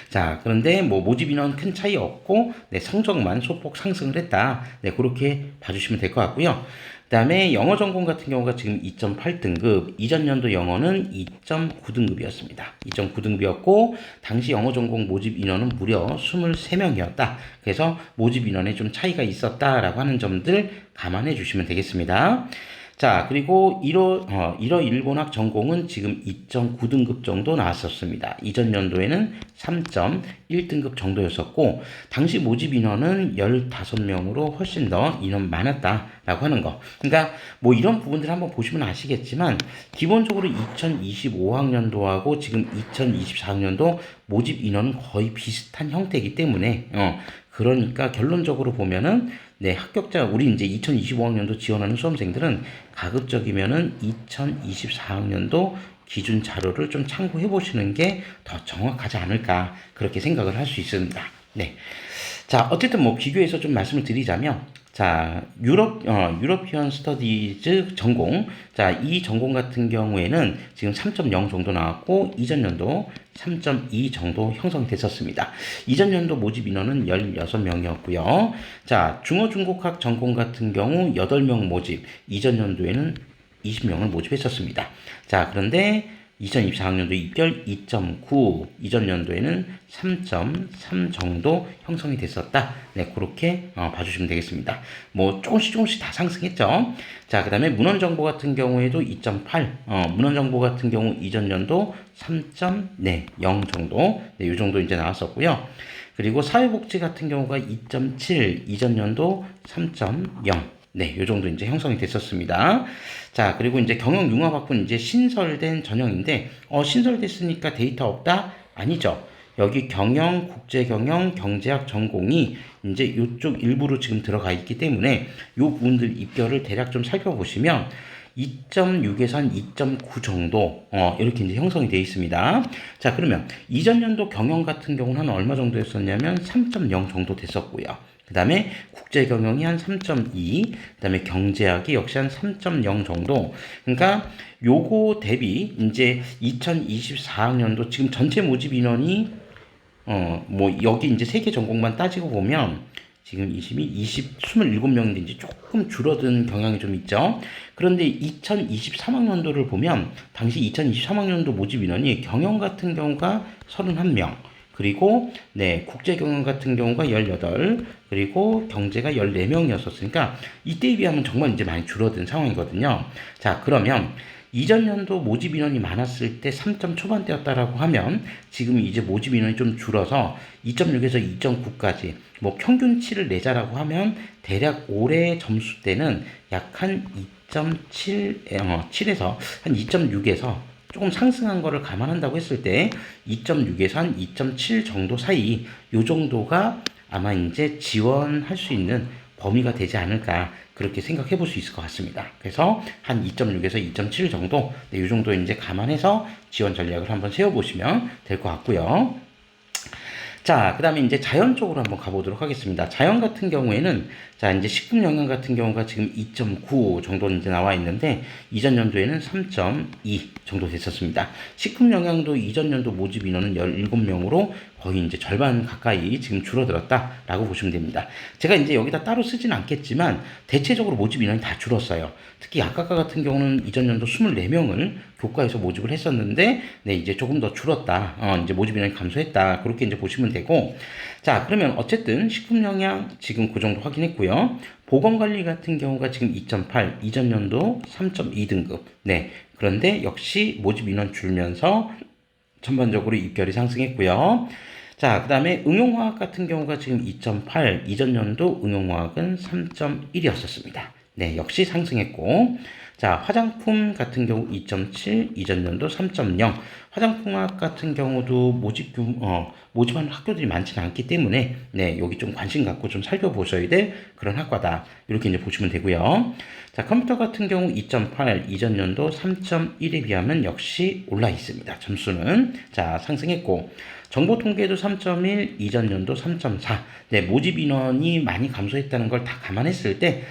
자, 그런데 뭐 모집 인원 큰 차이 없고 네, 성적만 소폭 상승을 했다. 네, 그렇게 봐주시면 될 것 같고요. 그다음에 영어 전공 같은 경우가 지금 2.8등급, 이전 연도 영어는 2.9등급이었습니다. 2.9등급이었고 당시 영어 전공 모집 인원은 무려 23명이었다. 그래서 모집 인원에 좀 차이가 있었다라고 하는 점들 감안해 주시면 되겠습니다. 자, 그리고 일어 일본학 전공은 지금 2.9등급 정도 나왔었습니다. 이전 연도에는 3.1등급 정도였었고, 당시 모집 인원은 15명으로 훨씬 더 인원 많았다라고 하는 거. 그러니까 뭐 이런 부분들 한번 보시면 아시겠지만, 기본적으로 2025학년도하고 지금 2024학년도 모집 인원은 거의 비슷한 형태이기 때문에, 그러니까 결론적으로 보면은 네, 합격자 우리 이제 2025학년도 지원하는 수험생들은 가급적이면은 2024학년도 기준 자료를 좀 참고해 보시는 게 더 정확하지 않을까 그렇게 생각을 할 수 있습니다. 네. 자, 어쨌든 뭐 비교해서 좀 말씀을 드리자면 자, 유러피언 스터디즈 전공. 자, 이 전공 같은 경우에는 지금 3.0 정도 나왔고, 이전 연도 3.2 정도 형성됐었습니다. 이전 연도 모집 인원은 16명이었고요. 자, 중어 중국학 전공 같은 경우 8명 모집, 이전 연도에는 20명을 모집했었습니다. 자, 그런데 2024학년도 입결 2.9, 이전 연도에는 3.3 정도 형성이 됐었다. 네, 그렇게 봐주시면 되겠습니다. 뭐 조금씩 다 상승했죠. 자, 그 다음에 문헌정보 같은 경우에도 2.8, 문헌정보 같은 경우 이전 연도 3.0 정도, 네, 이 정도 이제 나왔었고요. 그리고 사회복지 같은 경우가 2.7, 이전 연도 3.0. 네, 요 정도 이제 형성이 됐었습니다. 자, 그리고 이제 경영융합학부는 이제 신설된 전형인데, 신설됐으니까 데이터 없다? 아니죠. 여기 경영, 국제경영, 경제학 전공이 이제 이쪽 일부로 지금 들어가 있기 때문에 요 부분들 입결을 대략 좀 살펴보시면 2.6에서 한 2.9 정도 이렇게 이제 형성이 되어 있습니다. 자, 그러면 이전 연도 경영 같은 경우는 한 얼마 정도였었냐면 3.0 정도 됐었고요. 그 다음에 국제경영이 한 3.2, 그 다음에 경제학이 역시 한 3.0 정도. 그러니까 요거 대비 이제 2024학년도 지금 전체 모집 인원이 뭐 여기 이제 세 개 전공만 따지고 보면 지금 27명인데 이제 조금 줄어든 경향이 좀 있죠. 그런데 2023학년도를 보면 당시 2023학년도 모집 인원이 경영 같은 경우가 31명, 그리고 네, 국제경영 같은 경우가 18, 그리고 경제가 14명이었었으니까 이때에 비하면 정말 이제 많이 줄어든 상황이거든요. 자, 그러면 이전 연도 모집 인원이 많았을 때 3점 초반대였다라고 하면 지금 이제 모집 인원이 좀 줄어서 2.6에서 2.9까지 뭐 평균치를 내자라고 하면 대략 올해 점수 때는 약 한 2.7, 7에서 한 2.6에서 조금 상승한 거를 감안한다고 했을 때 2.6에서 한 2.7 정도 사이 요 정도가 아마 이제 지원할 수 있는 범위가 되지 않을까 그렇게 생각해 볼 수 있을 것 같습니다. 그래서 한 2.6에서 2.7 정도, 이 정도 이제 감안해서 지원 전략을 한번 세워보시면 될 것 같고요. 자, 그 다음에 이제 자연 쪽으로 한번 가보도록 하겠습니다. 자연 같은 경우에는, 자, 이제 식품 영양 같은 경우가 지금 2.9 정도 이제 나와 있는데, 이전 연도에는 3.2 정도 됐었습니다. 식품 영양도 이전 연도 모집 인원은 17명으로 거의 이제 절반 가까이 지금 줄어들었다라고 보시면 됩니다. 제가 이제 여기다 따로 쓰진 않겠지만, 대체적으로 모집 인원이 다 줄었어요. 특히 약학과 같은 경우는 이전 연도 24명을 교과에서 모집을 했었는데, 네, 이제 조금 더 줄었다. 이제 모집 인원이 감소했다. 그렇게 이제 보시면 되고, 자, 그러면 어쨌든 식품 영양 지금 그 정도 확인했고요. 보건관리 같은 경우가 지금 2.8, 이전 연도 3.2등급. 네, 그런데 역시 모집 인원 줄면서 전반적으로 입결이 상승했고요. 자, 그 다음에 응용화학 같은 경우가 지금 2.8, 이전 연도 응용화학은 3.1이었었습니다. 네, 역시 상승했고, 자, 화장품 같은 경우 2.7, 이전 연도 3.0. 화장품학 같은 경우도 모집하는 학교들이 많지는 않기 때문에, 네, 여기 좀 관심 갖고 좀 살펴보셔야 될 그런 학과다. 이렇게 이제 보시면 되고요. 자, 컴퓨터 같은 경우 2.8, 이전 연도 3.1에 비하면 역시 올라 있습니다. 점수는. 자, 상승했고, 정보통계도 3.1, 이전 연도 3.4. 네, 모집 인원이 많이 감소했다는 걸 다 감안했을 때,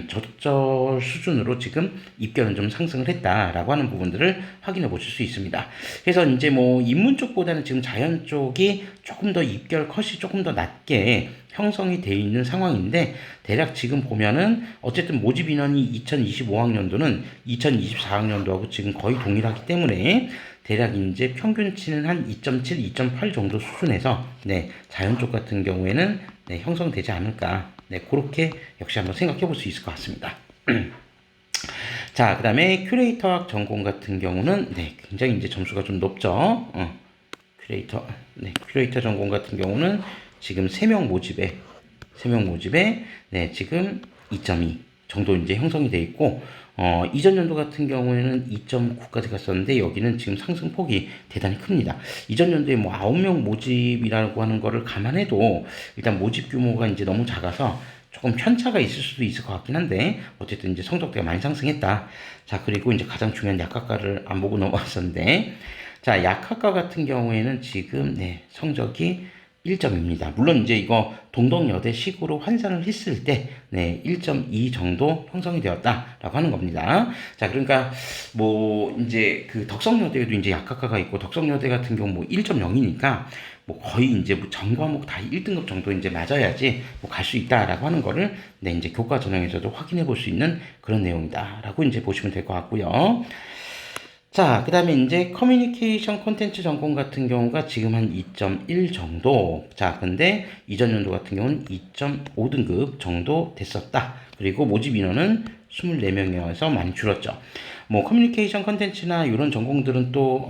적절 수준으로 지금 입결은 좀 상승을 했다라고 하는 부분들을 확인해 보실 수 있습니다. 그래서 이제 뭐 인문 쪽보다는 지금 자연 쪽이 조금 더 입결 컷이 조금 더 낮게 형성이 되어 있는 상황인데 대략 지금 보면은 어쨌든 모집 인원이 2025학년도는 2024학년도하고 지금 거의 동일하기 때문에 대략 이제 평균치는 한 2.7, 2.8 정도 수준에서 네, 자연 쪽 같은 경우에는 네, 형성되지 않을까. 네, 그렇게 역시 한번 생각해 볼 수 있을 것 같습니다. 자, 그 다음에 큐레이터학 전공 같은 경우는 네, 굉장히 이제 점수가 좀 높죠. 큐레이터 전공 같은 경우는 지금 3명 모집에 네, 지금 2.2 정도 이제 형성이 되어 있고, 이전 연도 같은 경우에는 2.9까지 갔었는데, 여기는 지금 상승폭이 대단히 큽니다. 이전 연도에 뭐 9명 모집이라고 하는 거를 감안해도, 일단 모집 규모가 이제 너무 작아서 조금 편차가 있을 수도 있을 것 같긴 한데, 어쨌든 이제 성적대가 많이 상승했다. 자, 그리고 이제 가장 중요한 약학과를 안 보고 넘어갔었는데, 자, 약학과 같은 경우에는 지금, 네, 성적이 1점입니다. 물론 이제 이거 동덕여대식으로 환산을 했을 때, 네, 1.2 정도 형성이 되었다라고 하는 겁니다. 자, 그러니까 뭐 이제 그 덕성여대에도 이제 약학과가 있고 덕성여대 같은 경우 뭐 1.0이니까 뭐 거의 이제 뭐 전 과목 다 1등급 정도 이제 맞아야지 뭐 갈 수 있다라고 하는 거를 네, 이제 교과 전형에서도 확인해 볼 수 있는 그런 내용이다라고 이제 보시면 될 것 같고요. 자, 그 다음에 이제 커뮤니케이션 콘텐츠 전공 같은 경우가 지금 한 2.1 정도. 자, 근데 이전 연도 같은 경우는 2.5등급 정도 됐었다. 그리고 모집 인원은 24명이어서 많이 줄었죠. 뭐 커뮤니케이션 콘텐츠나 이런 전공들은 또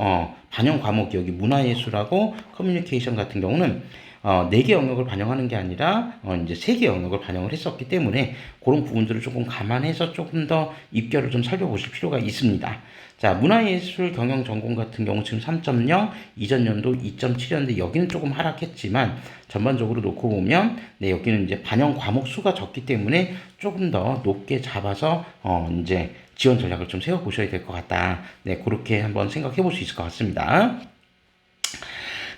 반영 과목이 여기 문화예술하고 커뮤니케이션 같은 경우는 4개 영역을 반영하는 게 아니라 이제 3개 영역을 반영을 했었기 때문에 그런 부분들을 조금 감안해서 조금 더 입결을 좀 살펴보실 필요가 있습니다. 자, 문화예술 경영 전공 같은 경우 지금 3.0, 이전 연도 2.7이었는데 여기는 조금 하락했지만 전반적으로 놓고 보면 네, 여기는 이제 반영 과목 수가 적기 때문에 조금 더 높게 잡아서 이제 지원 전략을 좀 세워 보셔야 될 것 같다. 네, 그렇게 한번 생각해 볼 수 있을 것 같습니다.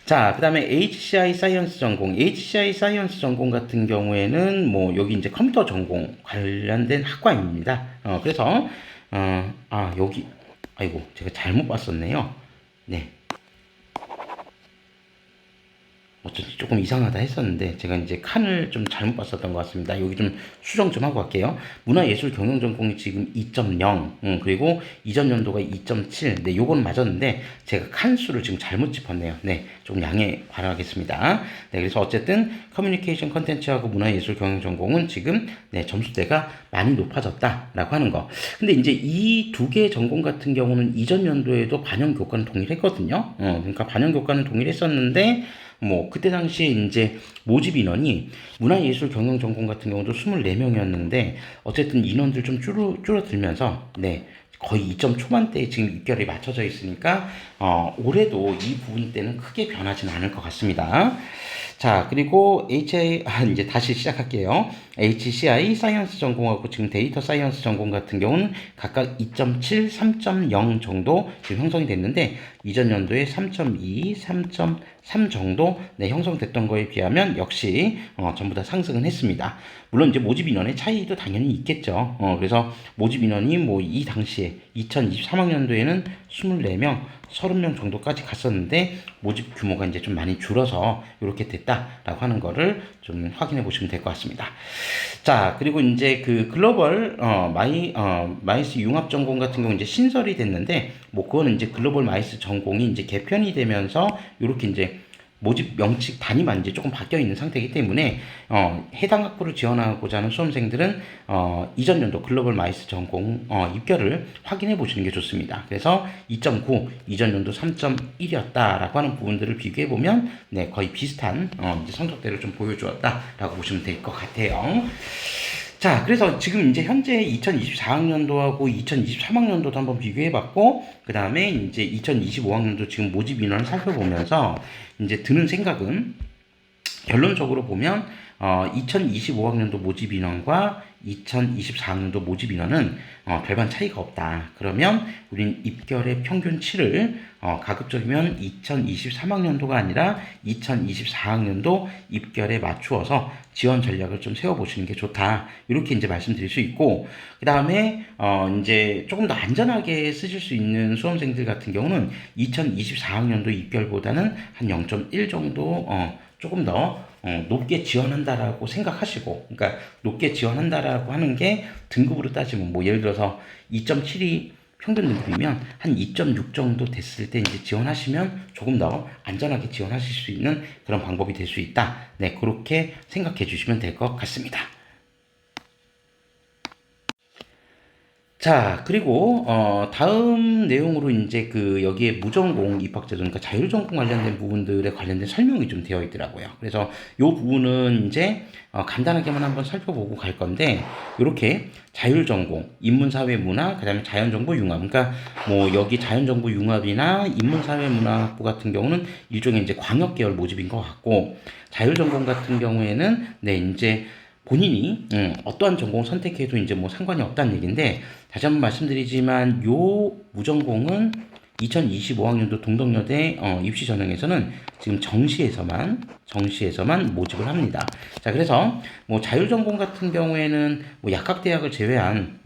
자, 그 다음에 HCI 사이언스 전공 같은 경우에는 뭐 여기 이제 컴퓨터 전공 관련된 학과입니다. 그래서 여기 아이고 제가 잘못 봤었네요. 네. 어쩐지 조금 이상하다 했었는데 제가 이제 칸을 좀 잘못 봤었던 것 같습니다. 여기 좀 수정 좀 하고 갈게요. 문화예술 경영전공이 지금 2.0, 그리고 이전 연도가 2.7. 네, 요건 맞았는데 제가 칸 수를 지금 잘못 짚었네요. 네, 좀 양해 바라겠습니다. 네, 그래서 어쨌든 커뮤니케이션 컨텐츠하고 문화예술 경영전공은 지금 네, 점수대가 많이 높아졌다라고 하는 거. 근데 이제 이 두 개의 전공 같은 경우는 이전 연도에도 반영 교과는 동일했거든요. 그러니까 반영 교과는 동일했었는데 뭐 그때 당시에 이제 모집 인원이 문화예술 경영 전공 같은 경우도 24명이었는데 어쨌든 인원들 좀 줄어들면서 네. 거의 2점 초반대에 지금 입결이 맞춰져 있으니까 올해도 이 부분 때는 크게 변하지는 않을 것 같습니다. 자, 그리고 이제 다시 시작할게요. HCI 사이언스 전공하고 지금 데이터 사이언스 전공 같은 경우는 각각 2.7, 3.0 정도 지금 형성이 됐는데 이전 연도에 3.2, 3.3 정도 네, 형성됐던 거에 비하면 역시 전부 다 상승은 했습니다. 물론 이제 모집 인원의 차이도 당연히 있겠죠. 그래서 모집 인원이 뭐 이 당시에 2023학년도에는 24명, 30명 정도까지 갔었는데 모집 규모가 이제 좀 많이 줄어서 이렇게 됐다라고 하는 거를 좀 확인해 보시면 될 것 같습니다. 자, 그리고 이제 그 글로벌 마이스 융합 전공 같은 경우 이제 신설이 됐는데 뭐 그거는 이제 글로벌 마이스 전공이 이제 개편이 되면서 이렇게 이제 모집 명칭 단위만 이제 조금 바뀌어 있는 상태이기 때문에 해당 학부를 지원하고자 하는 수험생들은 이전 연도 글로벌 마이스 전공 입결을 확인해 보시는 게 좋습니다. 그래서 2.9 이전 연도 3.1이었다라고 하는 부분들을 비교해 보면 네, 거의 비슷한 이제 성적대를 좀 보여주었다라고 보시면 될 것 같아요. 자, 그래서 지금 이제 현재 2024학년도하고 2023학년도도 한번 비교해봤고, 그 다음에 이제 2025학년도 지금 모집 인원을 살펴보면서 이제 드는 생각은 결론적으로 보면 2025학년도 모집 인원과 2024학년도 모집 인원은 별반 차이가 없다. 그러면 우린 입결의 평균치를 가급적이면 2023학년도가 아니라 2024학년도 입결에 맞추어서 지원 전략을 좀 세워보시는 게 좋다. 이렇게 이제 말씀드릴 수 있고, 그 다음에 이제 조금 더 안전하게 쓰실 수 있는 수험생들 같은 경우는 2024학년도 입결보다는 한 0.1 정도 조금 더 높게 지원한다라고 생각하시고, 그러니까 높게 지원한다라고 하는 게 등급으로 따지면 뭐 예를 들어서 2.7이 평균 등급이면 한 2.6 정도 됐을 때 이제 지원하시면 조금 더 안전하게 지원하실 수 있는 그런 방법이 될 수 있다. 네, 그렇게 생각해 주시면 될 것 같습니다. 자, 그리고 다음 내용으로 이제 그 여기에 무전공 입학제도, 그러니까 자율전공 관련된 부분들에 관련된 설명이 좀 되어 있더라고요. 그래서 요 부분은 이제 간단하게만 한번 살펴보고 갈 건데, 이렇게 자율전공, 인문사회문화, 그다음에 자연정보 융합. 그러니까 뭐 여기 자연정보 융합이나 인문사회문화학부 같은 경우는 일종의 이제 광역계열 모집인 것 같고, 자율전공 같은 경우에는 네 이제 본인이 어떠한 전공 선택해도 이제 뭐 상관이 없다는 얘기인데, 다시 한번 말씀드리지만 요 무전공은 2025학년도 동덕여대 입시 전형에서는 지금 정시에서만 모집을 합니다. 자, 그래서 뭐 자율전공 같은 경우에는 뭐 약학과를 제외한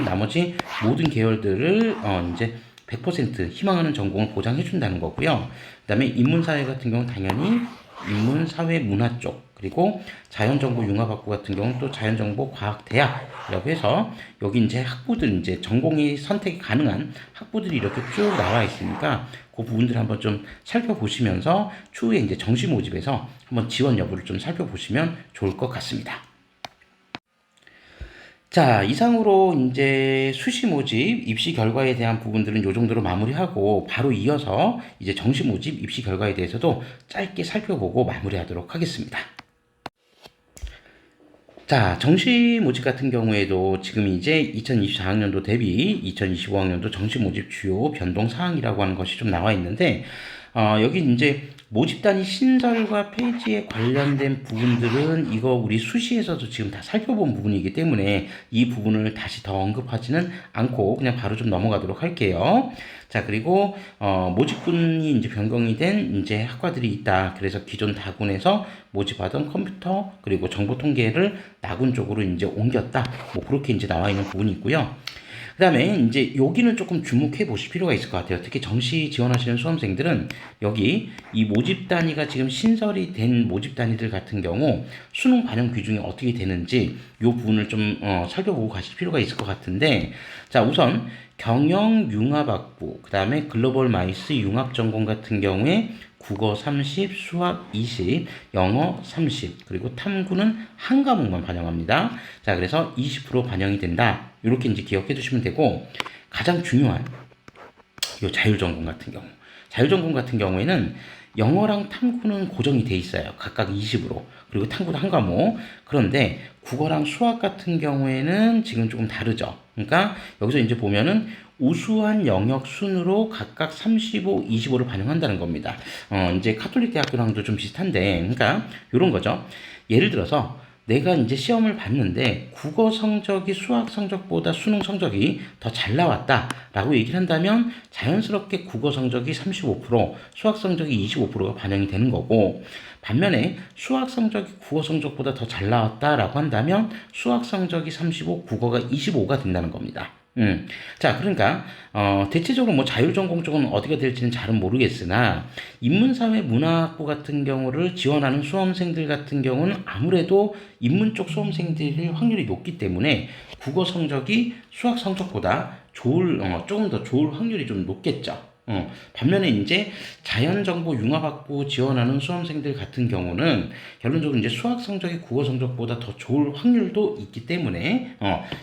나머지 모든 계열들을 이제 100% 희망하는 전공을 보장해 준다는 거고요. 그다음에 인문사회 같은 경우는 당연히 인문사회문화 쪽, 그리고 자연정보융합학부 같은 경우는 또 자연정보과학대학이라고 해서 여기 이제 학부들 이제 전공이 선택이 가능한 학부들이 이렇게 쭉 나와 있으니까 그 부분들 한번 좀 살펴보시면서 추후에 이제 정시 모집에서 한번 지원 여부를 좀 살펴보시면 좋을 것 같습니다. 자, 이상으로 이제 수시 모집, 입시 결과에 대한 부분들은 요 정도로 마무리하고 바로 이어서 이제 정시 모집, 입시 결과에 대해서도 짧게 살펴보고 마무리하도록 하겠습니다. 자, 정시 모집 같은 경우에도 지금 이제 2024학년도 대비 2025학년도 정시 모집 주요 변동 사항이라고 하는 것이 좀 나와 있는데, 여기 이제 모집단위 신설과 폐지에 관련된 부분들은 이거 우리 수시에서도 지금 다 살펴본 부분이기 때문에 이 부분을 다시 더 언급하지는 않고 그냥 바로 좀 넘어가도록 할게요. 자, 그리고 모집군이 이제 변경이 된 이제 학과들이 있다. 그래서 기존 다군에서 모집하던 컴퓨터 그리고 정보 통계를 나군 쪽으로 이제 옮겼다. 뭐 그렇게 이제 나와 있는 부분이 있고요. 그다음에 이제 여기는 조금 주목해 보실 필요가 있을 것 같아요. 특히 정시 지원하시는 수험생들은 여기 이 모집 단위가 지금 신설이 된 모집 단위들 같은 경우 수능 반영 비중이 어떻게 되는지 이 부분을 좀 살펴보고 가실 필요가 있을 것 같은데, 자 우선 경영융합학부, 그 다음에 글로벌 마이스 융합전공 같은 경우에 국어 30, 수학 20, 영어 30, 그리고 탐구는 한 과목만 반영합니다. 자, 그래서 20% 반영이 된다. 이렇게 이제 기억해 두시면 되고, 가장 중요한 요 자율전공 같은 경우. 자율전공 같은 경우에는 영어랑 탐구는 고정이 돼 있어요. 각각 20으로. 그리고 탐구도 한 과목. 그런데 국어랑 수학 같은 경우에는 지금 조금 다르죠. 그러니까 여기서 이제 보면은 우수한 영역 순으로 각각 35, 25를 반영한다는 겁니다. 이제 카톨릭 대학교랑도 좀 비슷한데, 그러니까 이런 거죠. 예를 들어서 내가 이제 시험을 봤는데 국어 성적이 수학 성적보다 수능 성적이 더 잘 나왔다라고 얘기를 한다면 자연스럽게 국어 성적이 35%, 수학 성적이 25%가 반영이 되는 거고, 반면에 수학 성적이 국어 성적보다 더 잘 나왔다라고 한다면 수학 성적이 35, 국어가 25가 된다는 겁니다. 자, 그러니까, 대체적으로 뭐 자율전공 쪽은 어디가 될지는 잘은 모르겠으나, 인문사회 문화학부 같은 경우를 지원하는 수험생들 같은 경우는 아무래도 인문 쪽 수험생들일 확률이 높기 때문에 국어 성적이 수학 성적보다 조금 더 좋을 확률이 좀 높겠죠. 반면에 이제 자연정보 융합학부 지원하는 수험생들 같은 경우는 결론적으로 이제 수학 성적이 국어 성적보다 더 좋을 확률도 있기 때문에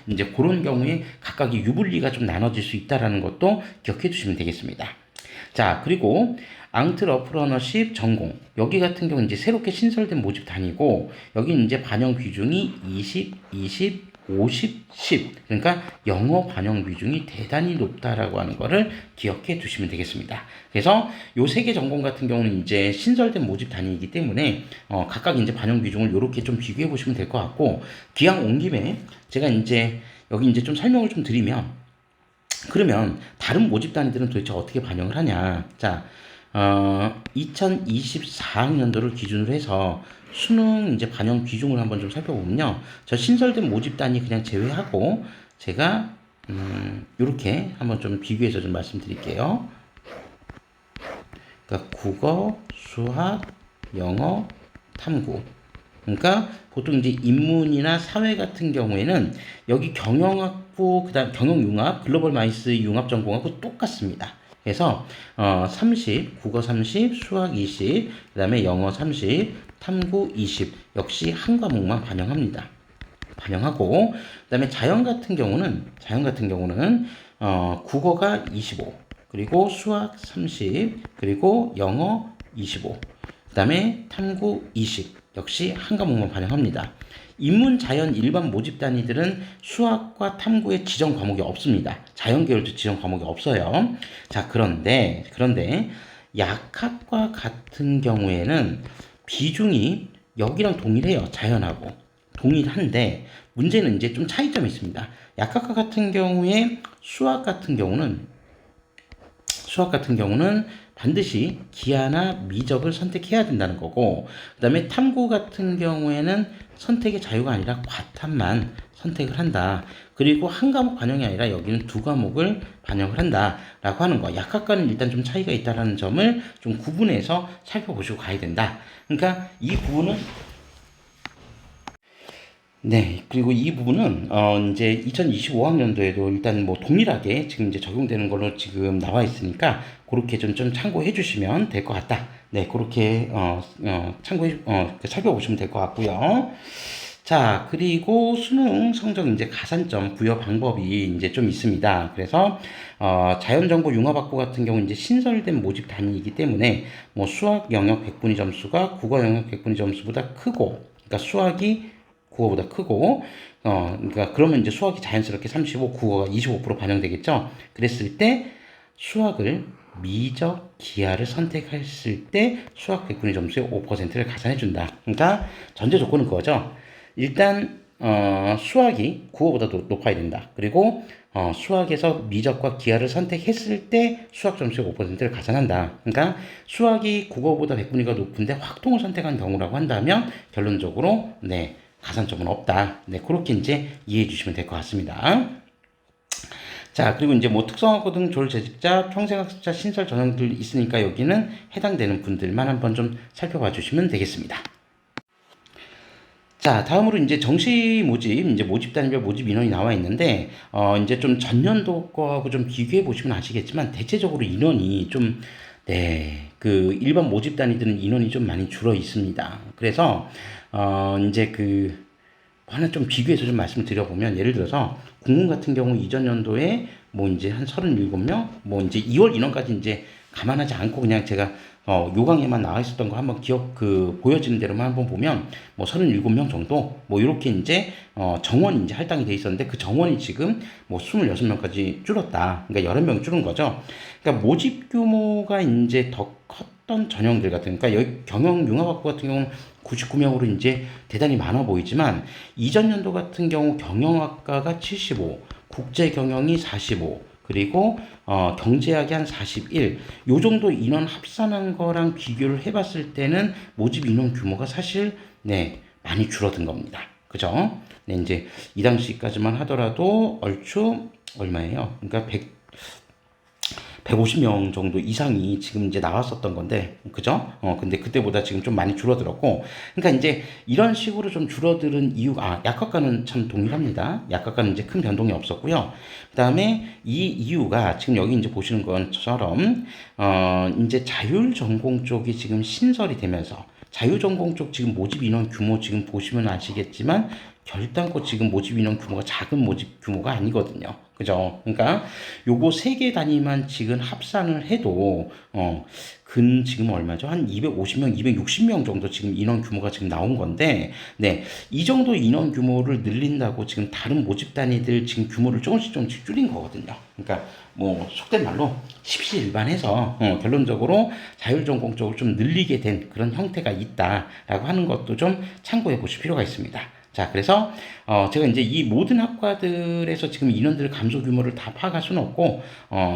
이제 그런 경우에 각각의 유불리가 좀 나눠질 수 있다라는 것도 기억해 주시면 되겠습니다. 자, 그리고 앙트러프러너십 전공. 여기 같은 경우 이제 새롭게 신설된 모집 단위고, 여기 이제 반영 비중이 20, 20, 50, 10. 그러니까 영어 반영 비중이 대단히 높다라고 하는 거를 기억해 두시면 되겠습니다. 그래서 요 세 개 전공 같은 경우는 이제 신설된 모집 단위이기 때문에 각각 이제 반영 비중을 이렇게 좀 비교해 보시면 될 것 같고, 기왕 온 김에 제가 이제 여기 이제 좀 설명을 좀 드리면, 그러면 다른 모집 단위들은 도대체 어떻게 반영을 하냐? 자, 2024학년도를 기준으로 해서 수능 이제 반영 비중을 한번 좀 살펴보면요. 저 신설된 모집 단위 그냥 제외하고 제가 이렇게 한번 좀 비교해서 좀 말씀드릴게요. 그러니까 국어, 수학, 영어, 탐구. 그러니까 보통 이제 인문이나 사회 같은 경우에는 여기 경영학부, 그다음 경영융합, 글로벌 마이스 융합전공하고 똑같습니다. 그래서 30, 국어 30, 수학 20, 그다음에 영어 30, 탐구 20 역시 한 과목만 반영합니다. 반영하고, 그다음에 자연 같은 경우는 국어가 25, 그리고 수학 30, 그리고 영어 25, 그다음에 탐구 20 역시 한 과목만 반영합니다. 인문, 자연, 일반 모집 단위들은 수학과 탐구의 지정 과목이 없습니다. 자연 계열도 지정 과목이 없어요. 자, 그런데 약학과 같은 경우에는 비중이 여기랑 동일해요. 자연하고 동일한데 문제는 이제 좀 차이점이 있습니다. 약학과 같은 경우에 수학 같은 경우는 반드시 기하나 미적을 선택해야 된다는 거고, 그 다음에 탐구 같은 경우에는 선택의 자유가 아니라 과탐만 선택을 한다. 그리고 한 과목 반영이 아니라 여기는 두 과목을 반영을 한다라고 하는 거. 약학과는 일단 좀 차이가 있다라는 점을 좀 구분해서 살펴보시고 가야 된다. 그러니까 이 부분은, 네, 그리고 이 부분은 이제 2025학년도에도 일단 뭐 동일하게 지금 이제 적용되는 걸로 지금 나와 있으니까 그렇게 좀 참고해 주시면 될 것 같다. 네, 그렇게 살펴보시면 될 것 같고요. 자, 그리고 수능 성적 이제 가산점 부여 방법이 이제 좀 있습니다. 그래서 자연정보 융합학부 같은 경우 이제 신설된 모집 단위이기 때문에 뭐 수학 영역 백분위 점수가 국어 영역 백분위 점수보다 크고, 그러니까 수학이 국어보다 크고, 그러니까 그러면 이제 수학이 자연스럽게 35, 국어가 25% 반영되겠죠. 그랬을 때 수학을 미적 기하를 선택했을 때 수학 백분위 점수의 5%를 가산해 준다. 그러니까 전제 조건은 그거죠. 일단 수학이 국어보다 높아야 된다. 그리고 수학에서 미적과 기하를 선택했을 때 수학 점수의 5%를 가산한다. 그러니까 수학이 국어보다 백분위가 높은데 확통을 선택한 경우라고 한다면 결론적으로 가산점은 없다. 네, 그렇게 이제 이해해 주시면 될 것 같습니다. 자, 그리고 이제 뭐 특성화고등 졸재직자, 평생학습자 신설 전형들 있으니까 여기는 해당되는 분들만 한번 좀 살펴봐 주시면 되겠습니다. 자, 다음으로 이제 정시 모집, 이제 모집 단위별 모집 인원이 나와 있는데, 이제 좀 전년도 거하고 좀 비교해 보시면 아시겠지만, 대체적으로 인원이 좀, 네, 그 일반 모집 단위들은 인원이 좀 많이 줄어 있습니다. 그래서, 이제 그, 하나 좀 비교해서 좀 말씀드려보면, 예를 들어서, 국문 같은 경우 이전 연도에 뭐 이제 한 37명, 뭐 이제 2월 인원까지 이제 감안하지 않고 그냥 제가 요강에만 나와 있었던 거 한번 보여지는 대로만 한번 보면 뭐 37명 정도 뭐 이렇게 이제 정원이 이제 할당이 돼 있었는데 그 정원이 지금 뭐 26명까지 줄었다. 그러니까 11명 줄은 거죠. 그러니까 모집 규모가 이제 더 컸던 전형들 같은 그러니까 여기 경영융합학부 같은 경우는 99명으로 이제 대단히 많아 보이지만 이전 연도 같은 경우 경영학과가 75, 국제경영이 45, 그리고 경제학이 한 41, 요 정도 인원 합산한 거랑 비교를 해봤을 때는 모집 인원 규모가 사실 네 많이 줄어든 겁니다. 그죠? 네 이제 이 당시까지만 하더라도 얼추 얼마예요? 그러니까 150명 정도 이상이 지금 이제 나왔었던 건데, 그죠? 근데 그때보다 지금 좀 많이 줄어들었고, 그러니까 이제 이런 식으로 좀 줄어드는 이유가, 약학과는 참 동일합니다. 약학과는 이제 큰 변동이 없었고요. 그 다음에 이 이유가 지금 여기 이제 보시는 것처럼, 이제 자율 전공 쪽이 지금 신설이 되면서, 자율 전공 쪽 지금 모집 인원 규모 지금 보시면 아시겠지만, 결단코 지금 모집 인원 규모가 작은 모집 규모가 아니거든요. 그죠? 그러니까 요거 세 개 단위만 지금 합산을 해도 근 지금 얼마죠? 한 250명, 260명 정도 지금 인원 규모가 지금 나온 건데, 네, 이 정도 인원 규모를 늘린다고 지금 다른 모집 단위들 지금 규모를 조금씩 줄인 거거든요. 그러니까 뭐 속된 말로 십시일반해서 결론적으로 자율전공 쪽을 좀 늘리게 된 그런 형태가 있다라고 하는 것도 좀 참고해 보실 필요가 있습니다. 자, 그래서 제가 이제 이 모든 학과들에서 지금 인원들 감소 규모를 다 파악할 수는 없고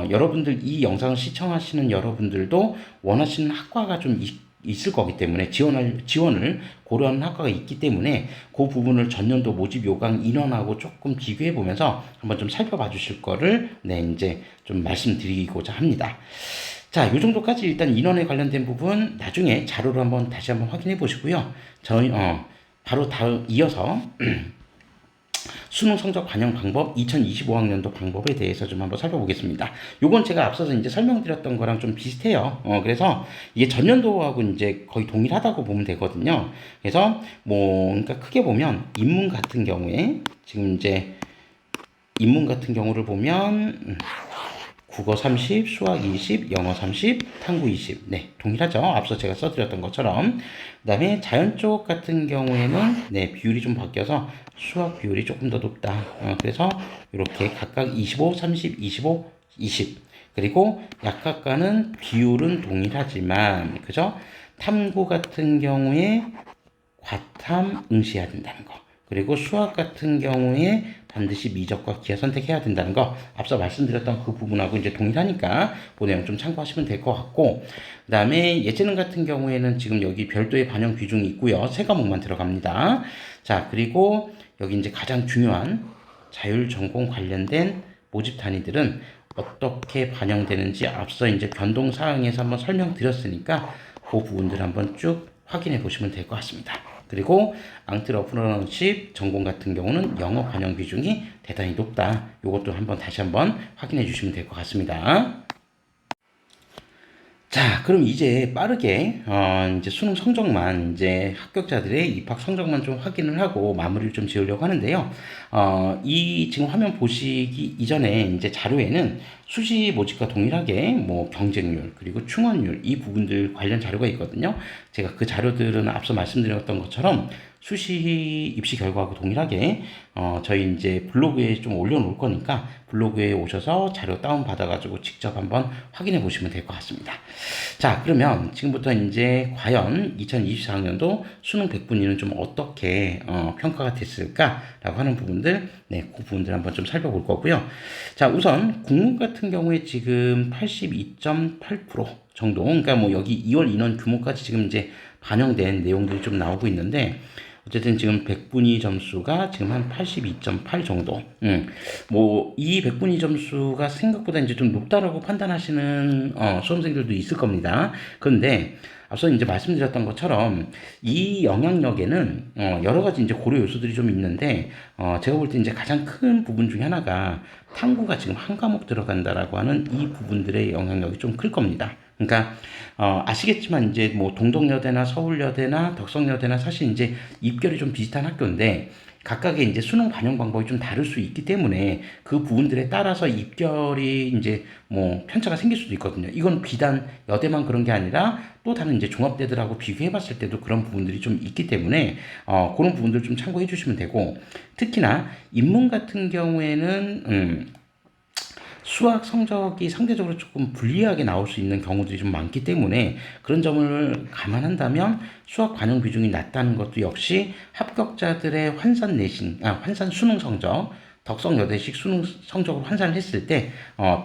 여러분들 이 영상을 시청하시는 여러분들도 원하시는 학과가 좀 있을 거기 때문에 지원을 고려하는 학과가 있기 때문에 그 부분을 전년도 모집 요강 인원하고 조금 비교해 보면서 한번 좀 살펴봐 주실 거를 네, 이제 좀 말씀드리고자 합니다. 자, 요 정도까지 일단 인원에 관련된 부분 나중에 자료로 다시 한번 확인해 보시고요. 저희 바로 다음 이어서 수능 성적 반영 방법 2025학년도 방법에 대해서 좀 한번 살펴보겠습니다. 요건 제가 앞서서 이제 설명드렸던 거랑 좀 비슷해요. 그래서 이게 전년도하고 이제 거의 동일하다고 보면 되거든요. 그래서 뭐 그러니까 크게 보면 인문 같은 경우에 지금 이제 인문 같은 경우를 보면 국어 30, 수학 20, 영어 30, 탐구 20. 네, 동일하죠. 앞서 제가 써드렸던 것처럼. 그 다음에 자연 쪽 같은 경우에는 네, 비율이 좀 바뀌어서 수학 비율이 조금 더 높다. 그래서 이렇게 각각 25, 30, 25, 20. 그리고 약학과는 비율은 동일하지만, 그죠? 탐구 같은 경우에 과탐 응시해야 된다는 거. 그리고 수학 같은 경우에 반드시 미적과 기하 선택해야 된다는 거 앞서 말씀드렸던 그 부분하고 이제 동일하니까 그 내용 좀 참고하시면 될 것 같고 그 다음에 예체능 같은 경우에는 지금 여기 별도의 반영 비중이 있고요. 세 과목만 들어갑니다. 자, 그리고 여기 이제 가장 중요한 자율 전공 관련된 모집 단위들은 어떻게 반영되는지 앞서 이제 변동 사항에서 한번 설명드렸으니까 그 부분들 한번 쭉 확인해 보시면 될 것 같습니다. 그리고 앙트러프너십 전공 같은 경우는 영어 반영 비중이 대단히 높다. 이것도 다시 한번 확인해 주시면 될 것 같습니다. 자, 그럼 이제 빠르게 이제 수능 성적만 이제 합격자들의 입학 성적만 좀 확인을 하고 마무리를 좀 지으려고 하는데요. 이 지금 화면 보시기 이전에 이제 자료에는 수시 모집과 동일하게 뭐 경쟁률 그리고 충원율 이 부분들 관련 자료가 있거든요. 제가 그 자료들은 앞서 말씀드렸던 것처럼 수시 입시 결과하고 동일하게 저희 이제 블로그에 좀 올려놓을 거니까 블로그에 오셔서 자료 다운 받아가지고 직접 한번 확인해 보시면 될 것 같습니다. 자, 그러면 지금부터 이제 과연 2024학년도 수능 100분위는 좀 어떻게 평가가 됐을까라고 하는 부분들, 네, 그 부분들 한번 좀 살펴볼 거고요. 자, 우선 국문 같은 경우에 지금 82.8% 정도, 그러니까 뭐 여기 2월 인원 규모까지 지금 이제 반영된 내용들이 좀 나오고 있는데 어쨌든 지금 백분위 점수가 지금 한 82.8 정도. 뭐, 이 백분위 점수가 생각보다 이제 좀 높다라고 판단하시는, 수험생들도 있을 겁니다. 그런데, 앞서 이제 말씀드렸던 것처럼 이 영향력에는 여러 가지 이제 고려 요소들이 좀 있는데 제가 볼 때 이제 가장 큰 부분 중에 하나가 탐구가 지금 한 과목 들어간다라고 하는 이 부분들의 영향력이 좀 클 겁니다. 그러니까 아시겠지만 이제 뭐 동덕여대나 서울여대나 덕성여대나 사실 이제 입결이 좀 비슷한 학교인데 각각의 이제 수능 반영 방법이 좀 다를 수 있기 때문에 그 부분들에 따라서 입결이 이제 뭐 편차가 생길 수도 있거든요. 이건 비단 여대만 그런 게 아니라 또 다른 이제 종합대들하고 비교해 봤을 때도 그런 부분들이 좀 있기 때문에 그런 부분들 좀 참고해 주시면 되고 특히나 인문 같은 경우에는 수학 성적이 상대적으로 조금 불리하게 나올 수 있는 경우들이 좀 많기 때문에 그런 점을 감안한다면 수학 반영 비중이 낮다는 것도 역시 합격자들의 환산 수능 성적, 덕성 여대식 수능 성적으로 환산을 했을 때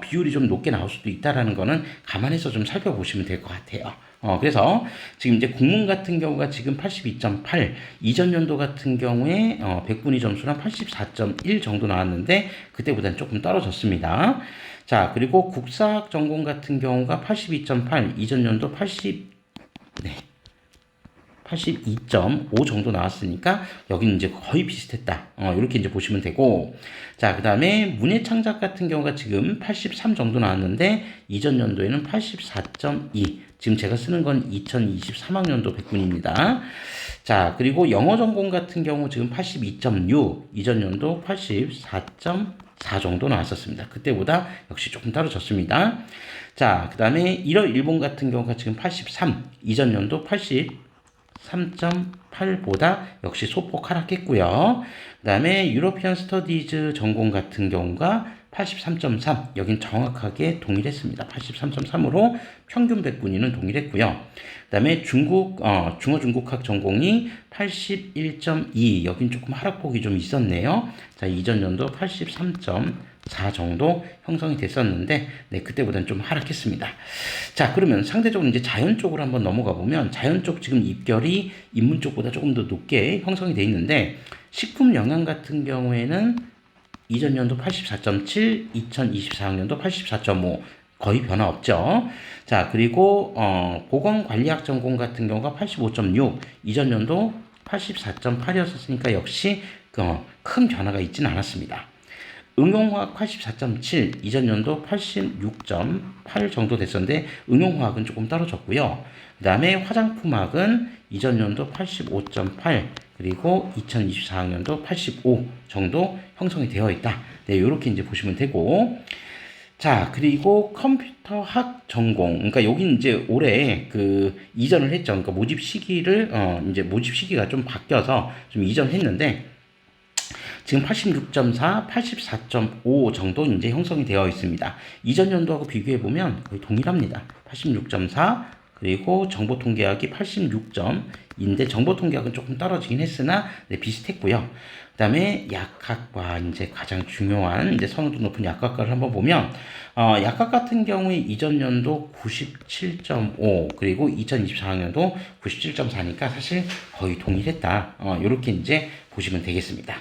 비율이 좀 높게 나올 수도 있다라는 거는 감안해서 좀 살펴보시면 될 것 같아요. 그래서 지금 이제 국문 같은 경우가 지금 82.8, 이전 연도 같은 경우에 백분위 점수는 84.1 정도 나왔는데 그때보다는 조금 떨어졌습니다. 자, 그리고 국사학 전공 같은 경우가 82.8, 이전 연도 82.5 정도 나왔으니까 여기는 이제 거의 비슷했다. 이렇게 이제 보시면 되고, 자, 그 다음에 문해창작 같은 경우가 지금 83 정도 나왔는데 이전 연도에는 84.2. 지금 제가 쓰는 건 2023학년도 백분입니다. 자, 그리고 영어 전공 같은 경우 지금 82.6, 이전 연도 84.4 정도 나왔었습니다. 그때보다 역시 조금 떨어졌습니다. 자, 그 다음에 일본 같은 경우가 지금 83, 이전 연도 3.8보다 역시 소폭 하락했고요. 그 다음에 유러피안 스터디즈 전공 같은 경우가 83.3 여긴 정확하게 동일했습니다. 83.3으로 평균 백분위는 동일했고요. 그 다음에 중어 중국학 전공이 81.2 여긴 조금 하락폭이 좀 있었네요. 자, 이전 연도 83.4 정도 형성이 됐었는데 네, 그때보다는 좀 하락했습니다. 자, 그러면 상대적으로 이제 자연 쪽으로 한번 넘어가 보면 자연 쪽 지금 입결이 인문 쪽보다 조금 더 높게 형성이 돼 있는데 식품 영양 같은 경우에는 이전 연도 84.7, 2024학년도 84.5 거의 변화 없죠. 자, 그리고 보건관리학 전공 같은 경우가 85.6, 이전 연도 84.8이었으니까 역시 큰 변화가 있지는 않았습니다. 응용화학 84.7, 이전 연도 86.8 정도 됐었는데 응용화학은 조금 떨어졌고요. 그 다음에 화장품학은 이전 연도 85.8 그리고 2024학년도 85 정도 형성이 되어 있다. 네, 이렇게 이제 보시면 되고, 자, 그리고 컴퓨터학 전공. 그러니까 여기는 이제 올해 그 이전을 했죠. 그러니까 모집 시기를 이제 모집 시기가 좀 바뀌어서 좀 이전했는데 지금 86.4, 84.5 정도 이제 형성이 되어 있습니다. 이전 연도하고 비교해 보면 거의 동일합니다. 86.4 그리고 정보통계학이 86점인데 정보통계학은 조금 떨어지긴 했으나 네, 비슷했고요. 그 다음에 약학과 이제 가장 중요한 이제 선호도 높은 약학과를 한번 보면 약학 같은 경우에 이전 연도 97.5 그리고 2024학년도 97.4니까 사실 거의 동일했다. 이렇게 이제 보시면 되겠습니다.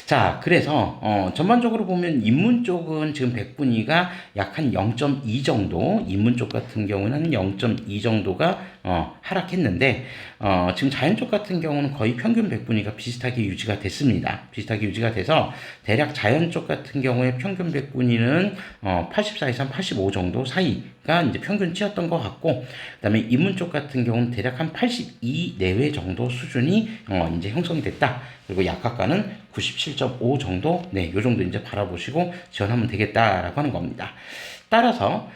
자, 그래서 전반적으로 보면 인문 쪽은 지금 백분위가 약 한 0.2 정도, 인문 쪽 같은 경우는 0.2 정도가 하락했는데 지금 자연 쪽 같은 경우는 거의 평균 백분위가 비슷하게 유지가 됐습니다. 비슷하게 유지가 돼서 대략 자연 쪽 같은 경우에 평균 백분위는 84에서 85 정도 사이가 이제 평균치였던 것 같고, 그다음에 인문 쪽 같은 경우는 대략 한 82 내외 정도 수준이 이제 형성이 됐다. 그리고 약학과는 97.5 정도, 네, 요 정도 이제 바라보시고 지원하면 되겠다라고 하는 겁니다. 따라서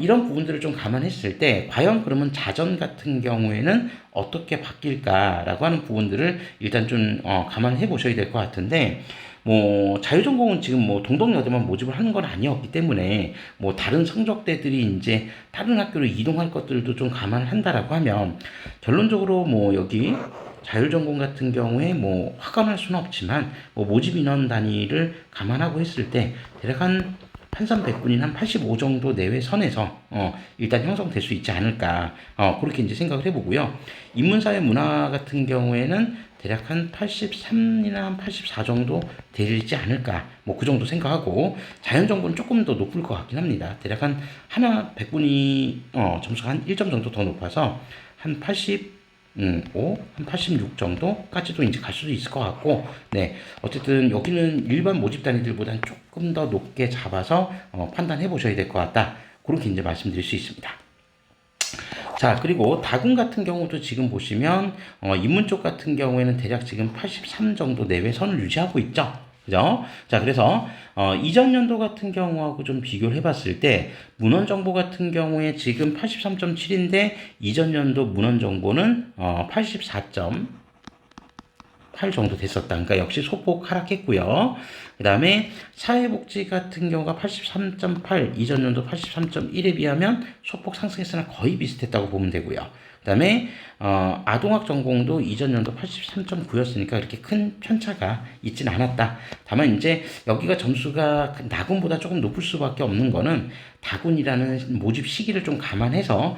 이런 부분들을 좀 감안했을 때 과연 그러면 자전 같은 경우에는 어떻게 바뀔까라고 하는 부분들을 일단 좀 감안해 보셔야 될 것 같은데, 뭐 자유전공은 지금 뭐 동덕여대만 모집을 하는 건 아니었기 때문에 뭐 다른 성적대들이 이제 다른 학교로 이동할 것들도 좀 감안한다라고 하면 결론적으로 뭐 여기 자율전공 같은 경우에 뭐 확언할 수는 없지만 뭐 모집 인원 단위를 감안하고 했을 때 대략 한 판산백군인 한 85 정도 내외 선에서 일단 형성될 수 있지 않을까 그렇게 이제 생각을 해보고요. 인문사회 문화 같은 경우에는 대략 한 83이나 한 84 정도 되지 않을까 뭐 그 정도 생각하고 자연정보는 조금 더 높을 것 같긴 합니다. 대략 한 하나 백군이 점수가 한 1점 정도 더 높아서 한 85, 한 86 정도까지도 이제 갈 수도 있을 것 같고, 네. 어쨌든 여기는 일반 모집 단위들보다는 조금 더 높게 잡아서 판단해 보셔야 될 것 같다. 그렇게 이제 말씀드릴 수 있습니다. 자, 그리고 다군 같은 경우도 지금 보시면 인문 쪽 같은 경우에는 대략 지금 83 정도 내외 선을 유지하고 있죠. 그죠? 자, 그래서 이전 연도 같은 경우하고 좀 비교를 해봤을 때 문헌 정보 같은 경우에 지금 83.7인데 이전 연도 문헌 정보는 84.8 정도 됐었다. 그러니까 역시 소폭 하락했고요. 그 다음에 사회복지 같은 경우가 83.8, 이전 연도 83.1에 비하면 소폭 상승했으나 거의 비슷했다고 보면 되고요. 그 다음에 아동학 전공도 이전 연도 83.9였으니까 그렇게 큰 편차가 있진 않았다. 다만 이제 여기가 점수가 나군보다 조금 높을 수밖에 없는 거는 다군이라는 모집 시기를 좀 감안해서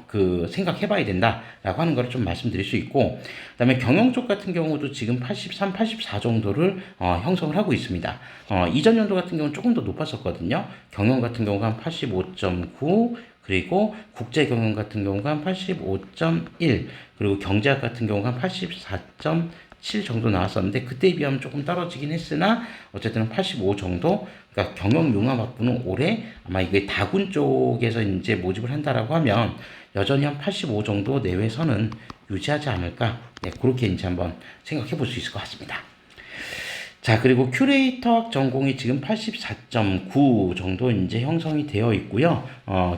그 생각해봐야 된다라고 하는 거를 좀 말씀드릴 수 있고, 그다음에 경영 쪽 같은 경우도 지금 83, 84 정도를 형성을 하고 있습니다. 이전 연도 같은 경우는 조금 더 높았었거든요. 경영 같은 경우가 한 85.9, 그리고 국제 경영 같은 경우가 한 85.1, 그리고 경제학 같은 경우가 한 84.7 정도 나왔었는데 그때에 비하면 조금 떨어지긴 했으나 어쨌든 85 정도. 그러니까 경영융합학부는 올해 아마 이게 다군 쪽에서 이제 모집을 한다라고 하면 여전히 한 85 정도 내외선은 유지하지 않을까. 네, 그렇게 이제 한번 생각해 볼 수 있을 것 같습니다. 자, 그리고 큐레이터학 전공이 지금 84.9 정도 이제 형성이 되어 있고요.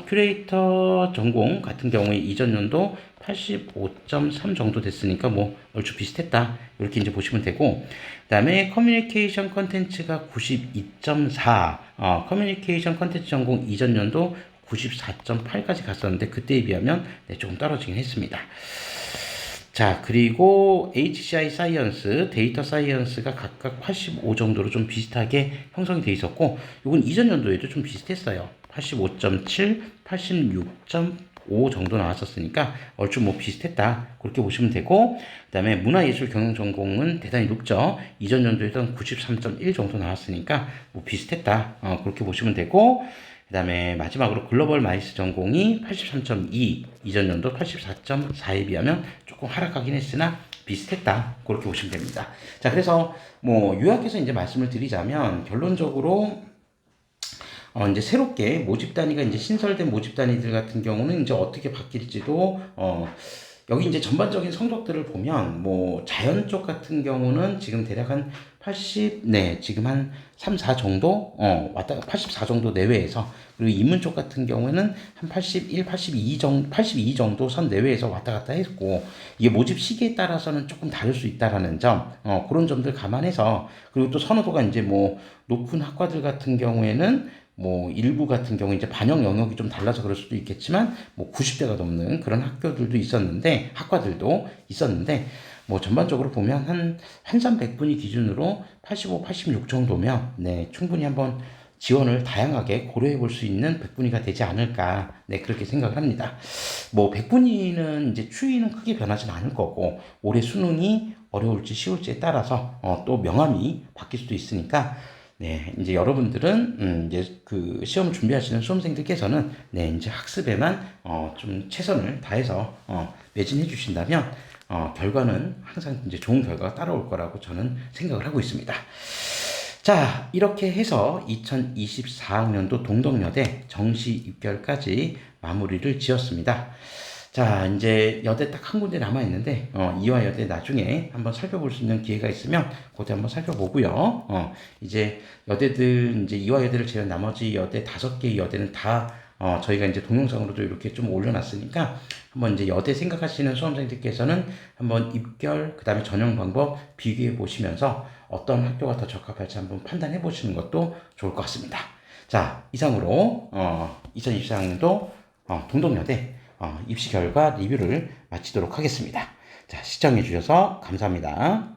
큐레이터 전공 같은 경우에 이전 연도 85.3 정도 됐으니까 뭐 얼추 비슷했다. 이렇게 이제 보시면 되고, 그 다음에 커뮤니케이션 컨텐츠가 92.4, 커뮤니케이션 컨텐츠 전공 이전 연도 94.8까지 갔었는데 그때에 비하면 네, 조금 떨어지긴 했습니다. 자, 그리고 HCI 사이언스, 데이터 사이언스가 각각 85 정도로 좀 비슷하게 형성이 돼 있었고, 이건 이전 연도에도 좀 비슷했어요. 85.7, 86.5 정도 나왔었으니까 얼추 뭐 비슷했다. 그렇게 보시면 되고, 그 다음에 문화예술 경영 전공은 대단히 높죠. 이전 연도에도 93.1 정도 나왔으니까 뭐 비슷했다. 그렇게 보시면 되고, 그 다음에 마지막으로 글로벌 마이스 전공이 83.2, 이전 연도 84.4에 비하면 조금 하락하긴 했으나 비슷했다. 그렇게 보시면 됩니다. 자, 그래서 뭐 요약해서 이제 말씀을 드리자면 결론적으로 이제 새롭게 모집 단위가 이제 신설된 모집 단위들 같은 경우는 이제 어떻게 바뀔지도 여기 이제 전반적인 성적들을 보면 뭐 자연 쪽 같은 경우는 지금 대략 한 80, 네, 지금 한 3, 4 정도 왔다 84 정도 내외에서, 그리고 인문 쪽 같은 경우에는 한 81, 82 정도 선 내외에서 왔다 갔다 했고, 이게 모집 시기에 따라서는 조금 다를 수 있다라는 점, 그런 점들 감안해서, 그리고 또 선호도가 이제 뭐 높은 학과들 같은 경우에는 뭐 일부 같은 경우 이제 반영 영역이 좀 달라서 그럴 수도 있겠지만 뭐 90대가 넘는 그런 학교들도 있었는데, 학과들도 있었는데, 뭐 전반적으로 보면 한 한산백분위 기준으로 85, 86 정도면 네, 충분히 한번 지원을 다양하게 고려해 볼 수 있는 백분위가 되지 않을까, 네, 그렇게 생각을 합니다. 뭐 백분위는 이제 추이는 크게 변하진 않을 거고, 올해 수능이 어려울지 쉬울지에 따라서 또 명암이 바뀔 수도 있으니까, 네, 이제 여러분들은 이제 그 시험 준비하시는 수험생들께서는 네, 이제 학습에만 좀 최선을 다해서 매진해 주신다면 결과는 항상 이제 좋은 결과가 따라올 거라고 저는 생각을 하고 있습니다. 자, 이렇게 해서 2024학년도 동덕여대 정시 입결까지 마무리를 지었습니다. 자, 이제 여대 딱 한 군데 남아있는데, 이화여대 나중에 한번 살펴볼 수 있는 기회가 있으면, 그때 한번 살펴보고요. 이제 여대들, 이제 이화여대를 제외한 나머지 여대 5개 여대는 다, 저희가 이제 동영상으로도 이렇게 좀 올려놨으니까, 한번 이제 여대 생각하시는 수험생들께서는 한번 입결, 그 다음에 전형 방법 비교해 보시면서 어떤 학교가 더 적합할지 한번 판단해 보시는 것도 좋을 것 같습니다. 자, 이상으로, 2024학년도 동덕여대 입시 결과 리뷰를 마치도록 하겠습니다. 자, 시청해 주셔서 감사합니다.